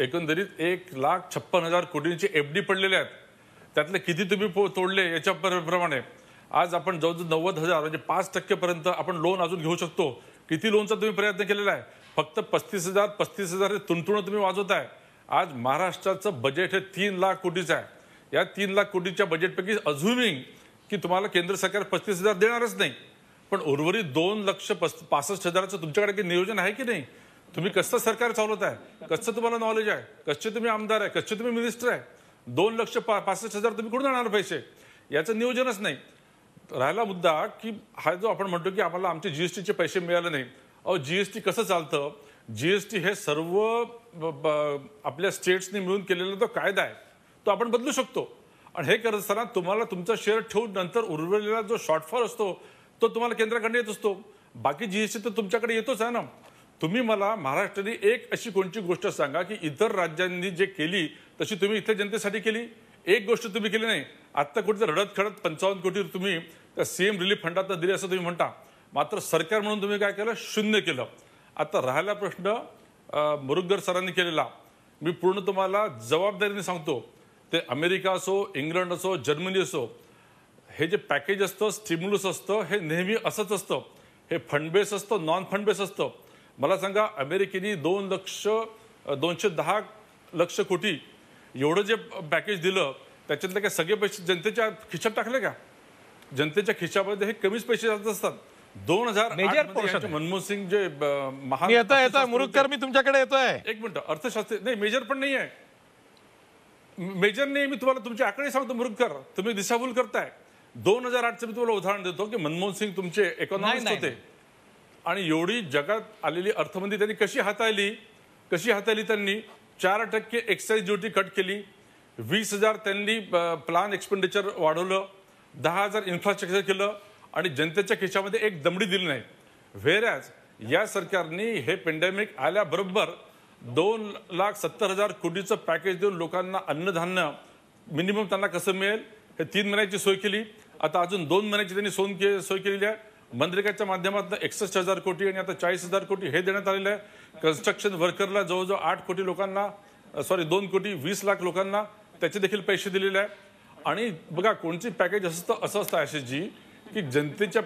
एकंदरीत 1,56,000 कोटींची FD पडलेले आहेत. त्यातले किती तुम्ही तोडले याच्या प्रमाणे आज आपण जवळजवळ 90,000 म्हणजे 5% पर्यंत आपण लोन अजून घेऊ शकतो. किती लोनचा तुम्ही प्रयत्न केलेला आहे? फक्त 35,000 हे तुणतुणं तुम्ही वाजवताय. आज महाराष्ट्राचं बजेट हे 3 लाख कोटीचं आहे. या 3 लाख कोटीच्या बजेटपैकी अझ्युमिंग की तुम्हाला केंद्र सरकार 35,000 देणारच नाही, पण उर्वरित 2,65,000चं तुमच्याकडे काही नियोजन आहे की नाही? तुम्ही कसं सरकार चालवत आहे, कसं तुम्हाला नॉलेज आहे, कसे तुम्ही आमदार आहे, कसे तुम्ही मिनिस्टर आहे? 2,65,000 तुम्ही कुठून आणणार पैसे? याचं नियोजनच नाही. राहिला मुद्दा की हा जो आपण म्हणतो की आम्हाला आमचे जीएसटीचे पैसे मिळाले नाही. अहो, जीएसटी कसं चालतं? जीएसटी हे सर्व आपल्या स्टेट्सनी मिळून केलेला तो कायदा आहे, तो आपण बदलू शकतो. आणि हे करत असताना तुम्हाला तुमचा शेअर ठेवून नंतर उरलेला जो शॉर्टफॉल असतो तो तुम्हाला केंद्राकडे येत असतो. बाकी जीएसटी तर तुमच्याकडे येतोच आहे ना. तुम्ही मला महाराष्ट्राने एक अशी कोणती गोष्ट सांगा की इतर राज्यांनी जे केली तशी तुम्ही इथल्या जनतेसाठी केली? एक गोष्ट तुम्ही केली नाही. आत्ता कुठे रडत खडत 55 कोटी तुम्ही त्या सीएम रिलीफ फंडात दिले असं तुम्ही म्हणता, मात्र सरकार म्हणून तुम्ही काय केलं? शून्य केलं. आता राहिला प्रश्न मुरुगदर सरांनी केलेला, मी पूर्ण तुम्हाला जबाबदारीने सांगतो, ते अमेरिका असो, इंग्लंड असो, जर्मनी असो, हे जे पॅकेज असतं, स्टिम्युलस असतं, हे नेहमी असंच असतं. हे फंड बेस असतं, नॉन फंड बेस असतं. मला सांगा, अमेरिकेने 210 लक्ष कोटी एवढं जे पॅकेज दिलं त्याच्यातले काय सगळे पैसे जनतेच्या खिशात टाकले का? जनतेच्या खिशामध्ये हे कमीच पैसे जात असतात. 2008 मनमोहन सिंग जे महान येतोय मुरुगकर, मी तुमच्याकडे येतोय. एक मिनिट, अर्थशास्त्री नाही, मेजर पण नाही आहे. मेजर नाही, मी तुम्हाला तुमचे आकडे सांगतो मुरुगकर, तुम्ही दिशाभूल करताय. 2008चं मी तुम्हाला उदाहरण देतो की मनमोहन सिंग तुमचे इकॉनॉमिस्ट होते आणि एवढी जगात आलेली अर्थमंत्री त्यांनी कशी हाताळली त्यांनी 4% एक्साईज ड्युटी कट केली, 20,000 त्यांनी प्लान एक्सपेंडिचर वाढवलं, 10,000 इन्फ्रास्ट्रक्चर केलं आणि जनतेच्या खिशामध्ये एक दमडी दिली नाही. व्हेरॅज या सरकारने हे पेंडेमिक आल्याबरोबर 2,70,000 कोटीचं पॅकेज देऊन लोकांना अन्नधान्य मिनिमम त्यांना कसं मिळेल हे 3 महिन्याची सोय केली. आता अजून 2 महिन्याची त्यांनी सोय केलेली आहे. मनरेगाच्या माध्यमातून 61,000 कोटी आणि आता 40,000 कोटी हे देण्यात आलेलं आहे. कन्स्ट्रक्शन वर्करला जवळजवळ 8 कोटी लोकांना 2 कोटी 20 लाख लोकांना त्याचे देखील पैसे दिलेले आहे. आणि बघा, कोणती पॅकेज असं असतं आशिषजी की जनतेच्या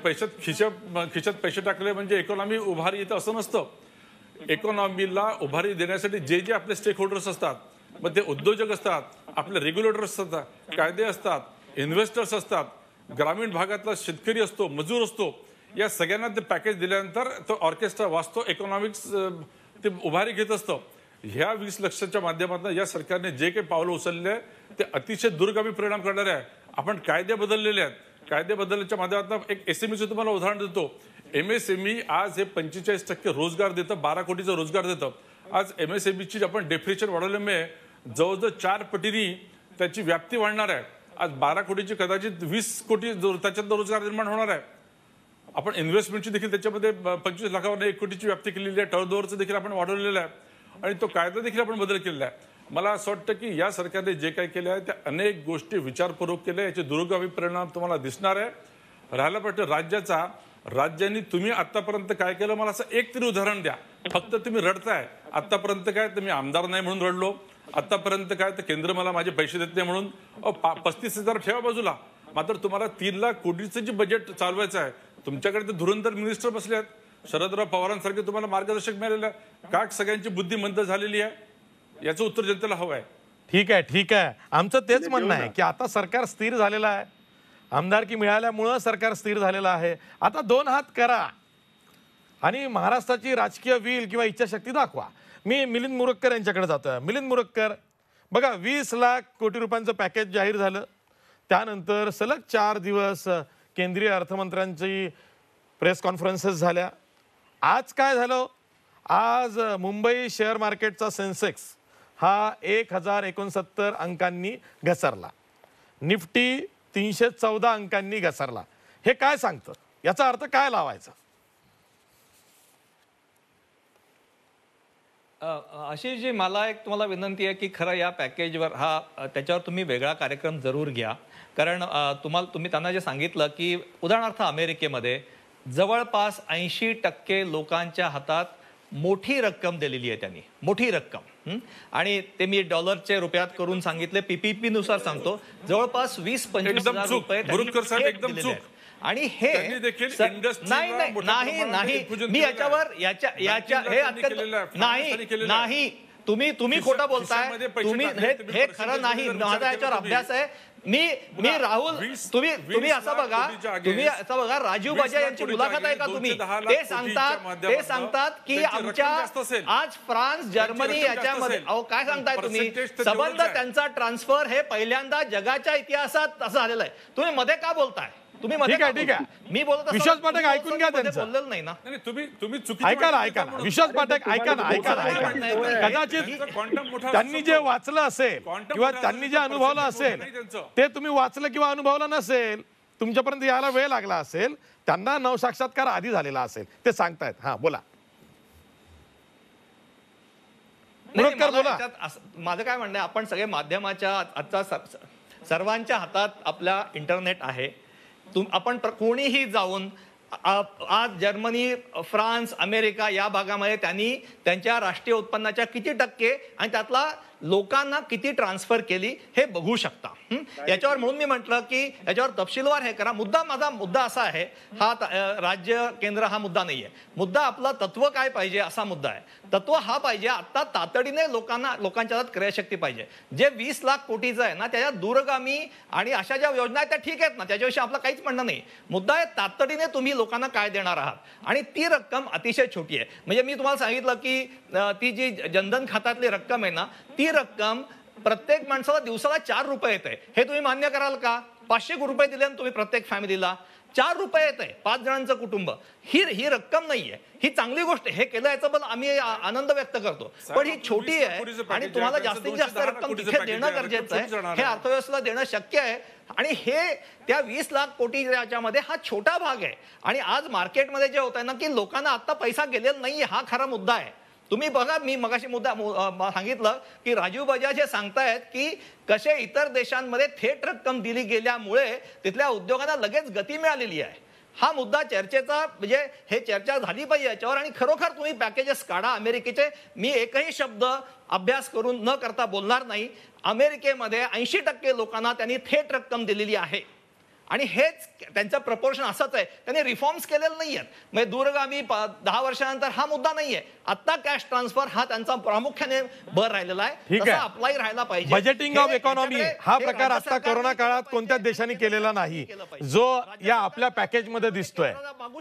खिशात पैसे टाकले म्हणजे इकॉनॉमी उभारी येतं असं नसतं. इकॉनॉमीला उभारी देण्यासाठी जे जे आपले स्टेक होल्डर्स असतात, मग ते उद्योजक असतात, आपले रेग्युलेटर्स असतात, कायदे असतात, इन्व्हेस्टर्स असतात, ग्रामीण भागातला शेतकरी असतो, मजूर असतो, या सगळ्यांना ते पॅकेज दिल्यानंतर तो ऑर्केस्ट्रा वाचतो, इकॉनॉमिक्स ते उभारी घेत असतं. ह्या 20 लक्षाच्या माध्यमातून या सरकारने जे काही पावलं उचलले ते अतिशय दूरगामी परिणाम करणारे आहे. आपण कायदे बदललेले आहेत. कायदे बदलण्याच्या माध्यमातून एक एसएमईचं तुम्हाला उदाहरण देतो. एमएसएमई आज हे 45% रोजगार देतं, 12 कोटीचा रोजगार देतं. आज एमएसएमईची आपण डेफिनेशन वाढवल्यामुळे जवळजवळ 4 पटीने त्याची व्याप्ती वाढणार आहे. आज 12 कोटीची कदाचित 20 कोटी त्याच्यात रोजगार निर्माण होणार आहे. आपण इन्व्हेस्टमेंटची देखील त्याच्यामध्ये 25 लाखावर 1 कोटीची व्याप्ती केलेली आहे. टर्नओव्हरचं देखील आपण वाढवलेलं आहे आणि तो कायदा देखील आपण बदल केलेला आहे. मला असं वाटतं की या सरकारने जे काही केलं आहे त्या अनेक गोष्टी विचारपूर्वक केल्या, याचे दूरगामी परिणाम तुम्हाला दिसणार आहे. राहिला प्रश्न राज्यांनी तुम्ही आतापर्यंत काय केलं, मला असं एक तरी उदाहरण द्या. फक्त तुम्ही रडताय. आतापर्यंत काय, तुम्ही आमदार नाही म्हणून रडलो, आतापर्यंत काय तर केंद्र मला माझे पैसे देत नाही म्हणून. 35,000 ठेवा बाजूला, मात्र तुम्हाला 3 लाख कोटीचं जे बजेट चालवायचं आहे, तुमच्याकडे ते धुरंधर मिनिस्टर बसले आहेत. शरदराव पवारांसारखे तुम्हाला मार्गदर्शक मिळालेलं आहे का? सगळ्यांची बुद्धी मंद झालेली आहे? याचं उत्तर जनतेला हवं आहे. ठीक आहे, आमचं तेच म्हणणं आहे की आता सरकार स्थिर झालेलं आहे. आमदारकी मिळाल्यामुळं सरकार स्थिर झालेलं आहे. आता 2 हात करा आणि महाराष्ट्राची राजकीय व्हील किंवा इच्छाशक्ती दाखवा. मी मिलिंद मुरुगकर यांच्याकडे जातोय. मिलिंद मुरुगकर, बघा, 20 लाख कोटी रुपयांचं पॅकेज जाहीर झालं. त्यानंतर सलग 4 दिवस केंद्रीय अर्थमंत्र्यांची प्रेस कॉन्फरन्सेस झाल्या. आज काय झालं? आज मुंबई शेअर मार्केटचा सेन्सेक्स हा 1069 अंकांनी घसरला. निफ्टी 314 अंकांनी घसरला. हे काय सांगतं? याचा अर्थ काय लावायचा? आशिषजी, मला एक तुम्हाला विनंती आहे की खरं या पॅकेजवर त्याच्यावर तुम्ही वेगळा कार्यक्रम जरूर घ्या. कारण तुम्ही त्यांना जे सांगितलं की उदाहरणार्थ अमेरिकेमध्ये जवळपास 80% लोकांच्या हातात मोठी रक्कम दिलेली आहे त्यांनी, मोठी रक्कम. आणि ते मी डॉलरचे रुपयात करून सांगितले, पीपीपी नुसार सांगतो, जवळपास 20-25 हजार रुपये दिलेले आहेत. आणि हे नाही, मी याच्यावर हे नाही, तुम्ही खोटं बोलताय. तुम्ही हे खरं नाही. माझा याच्यावर अभ्यास आहे. मी राहुल, तुम्ही असं बघा, राजीव बजाज यांची मुलाखत आहे का तुम्ही? ते सांगतात की आमच्या आज फ्रान्स, जर्मनी याच्यामध्ये काय सांगताय तुम्ही? संबंध त्यांचा ट्रान्सफर हे पहिल्यांदा जगाच्या इतिहासात असं झालेलं आहे. तुम्ही मध्ये का बोलताय? तुम्ही मध्ये ठीक आहे. मी बोलत विश्वास पाठक ऐकून घ्या त्यांचं. बोललेलं नाही ना. तुम्ही ऐका ना विश्वास पाठक, ऐका ना. कदाचित त्यांनी जे वाचलं असेल किंवा त्यांनी जे अनुभवलं असेल ते तुम्ही वाचलं किंवा अनुभवलं नसेल, तुमच्यापर्यंत यायला वेळ लागला असेल, त्यांना नवसाक्षात्कार आधी झालेला असेल, ते सांगतायत. हा बोला. बोला. माझं काय म्हणणं आहे, आपण सगळे माध्यमाच्या आजचा सर्वांच्या हातात आपला इंटरनेट आहे. आपण कोणीही जाऊन आज जर्मनी, फ्रान्स, अमेरिका या भागामध्ये त्यांनी त्यांच्या राष्ट्रीय उत्पन्नाच्या किती टक्के आणि त्यातला लोकांना किती ट्रान्सफर केली हे बघू शकता. याच्यावर म्हणून मी म्हटलं की याच्यावर तपशीलवार हे करा. माझा मुद्दा असा आहे, हा राज्य केंद्र हा मुद्दा नाहीये. मुद्दा आपला तत्व काय पाहिजे असा मुद्दा आहे. तत्व हा पाहिजे, आता तातडीने लोकांच्या हातात क्रयशक्ती पाहिजे. जे 20 लाख कोटीचं आहे ना, त्याच्यात दूरगामी आणि अशा ज्या योजना आहेत त्या ठीक आहेत ना, त्याच्याविषयी आपलं काहीच म्हणणं नाही. मुद्दा आहे तातडीने तुम्ही लोकांना काय देणार आहात, आणि ती रक्कम अतिशय छोटी आहे. म्हणजे मी तुम्हाला सांगितलं की ती जी जनधन खात्यातली रक्कम आहे ना, ती रक्कम प्रत्येक माणसाला दिवसाला 4 रुपये येते. हे तुम्ही मान्य कराल का? 500 रुपये दिले ना तुम्ही प्रत्येक फॅमिलीला, 4 रुपये येते 5 जणांचं कुटुंब. ही रक्कम नाहीये. ही चांगली गोष्ट, हे केलं याचा पण आम्ही आनंद व्यक्त करतो, पण ही छोटी आहे आणि तुम्हाला जास्तीत जास्त रक्कम तिथे देणं गरजेचं आहे. हे अर्थव्यवस्थेला देणं शक्य आहे आणि हे त्या 20 लाख कोटी याच्यामध्ये हा छोटा भाग आहे. आणि आज मार्केटमध्ये जे होत आहे ना की लोकांना आता पैसा गेलेला नाहीये, हा खरा मुद्दा आहे. तुम्ही बघा, मी मगाशी मुद्दा सांगितलं की राजीव बजाज हे सांगतायत की कसे इतर देशांमध्ये थेट रक्कम दिली गेल्यामुळे तिथल्या उद्योगांना लगेच गती मिळालेली आहे. हा मुद्दा चर्चेचा, म्हणजे हे चर्चा झाली पाहिजे याच्यावर. आणि खरोखर तुम्ही पॅकेजेस काढा अमेरिकेचे. मी एकही शब्द अभ्यास करून न करता बोलणार नाही. अमेरिकेमध्ये 80% लोकांना त्यांनी थेट रक्कम दिलेली आहे आणि हेच त्यांचं प्रपोर्शन असंच आहे. त्यांनी रिफॉर्म्स केलेले नाही आहेत. म्हणजे दूरगामी 10 वर्षानंतर हा मुद्दा नाहीये. आता कॅश ट्रान्सफर हा त्यांचा प्रामुख्याने भर राहिलेला आहे. ठीक आहे, अप्लाय राहायला पाहिजे. बजेटिंग ऑफ इकॉनॉमी हा प्रकार आता कोरोना काळात कोणत्याच देशाने केलेला नाही, जो या आपल्या पॅकेजमध्ये दिसतोय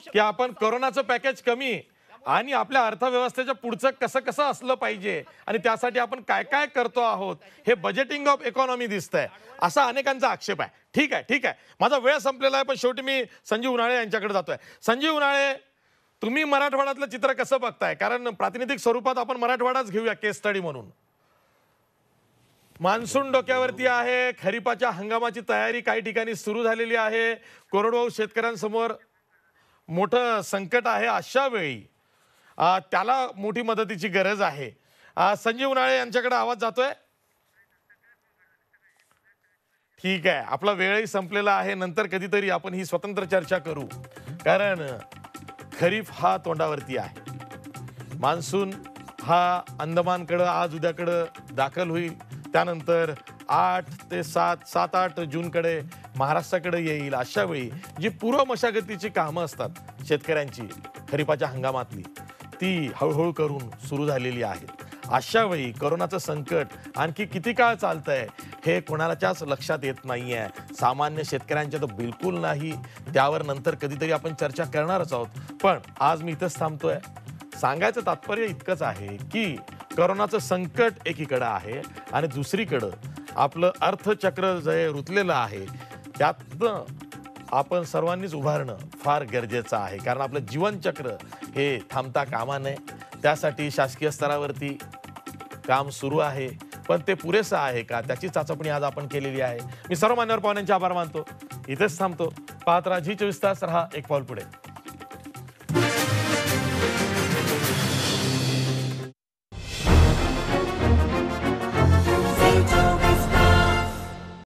की आपण कोरोनाचं पॅकेज कमी आणि आपल्या अर्थव्यवस्थेच्या पुढचं कसं कसं असलं पाहिजे आणि त्यासाठी आपण काय काय करतो आहोत, हे बजेटिंग ऑफ इकॉनॉमी दिसतंय, असा अनेकांचा आक्षेप आहे. ठीक आहे, माझा वेळ संपलेला आहे, पण शेवटी मी संजीव उन्हाळे यांच्याकडे जातोय. संजीव उन्हाळे, तुम्ही मराठवाड्यातलं चित्र कसं बघताय? कारण प्रातिनिधिक स्वरूपात आपण मराठवाडाच घेऊया केस स्टडी म्हणून. मान्सून डोक्यावरती आहे, खरीपाच्या हंगामाची तयारी काही ठिकाणी सुरू झालेली आहे, कोरडवाहू शेतकऱ्यांसमोर मोठं संकट आहे. अशा वेळी त्याला मोठी मदतीची गरज आहे. संजीव उन्हाळे यांच्याकडे आवाज जातोय? ठीक आहे, आपला वेळही संपलेला आहे. नंतर कधीतरी आपण ही स्वतंत्र चर्चा करू, कारण खरीप हा तोंडावरती आहे. मान्सून हा अंदमानकडं आज उद्याकडं दाखल होईल. त्यानंतर 8 ते 7-8 जूनकडे महाराष्ट्राकडे येईल. अशा वेळी जी पूर्व मशागतीची कामं असतात शेतकऱ्यांची खरीपाच्या हंगामातली, ती हळूहळू करून सुरू झालेली आहेत. अशा वेळी कोरोनाचं संकट आणखी किती काळ चालतंय हे कोणाच्याच लक्षात येत नाहीये. सामान्य शेतकऱ्यांच्या तर बिलकुल नाही. त्यावर नंतर कधीतरी आपण चर्चा करणारच आहोत. पण आज मी इथंच थांबतोय. सांगायचं तात्पर्य इतकंच आहे की कोरोनाचं संकट एकीकडं आहे आणि दुसरीकडं आपलं अर्थचक्र जे रुतलेलं आहे त्यातनं आपण सर्वांनीच उभारणं फार गरजेचं आहे. कारण आपलं जीवनचक्र हे थांबता कामा नये. त्यासाठी शासकीय स्तरावरती काम सुरू आहे, पण ते पुरेसं आहे का त्याची चाचपणी आज आपण केलेली आहे. मी सर्व मान्यवर पाहुण्यांचे आभार मानतो. इथेच थांबतो. पाहत राहा झी 24 तास. रहा एक पाऊल पुढे.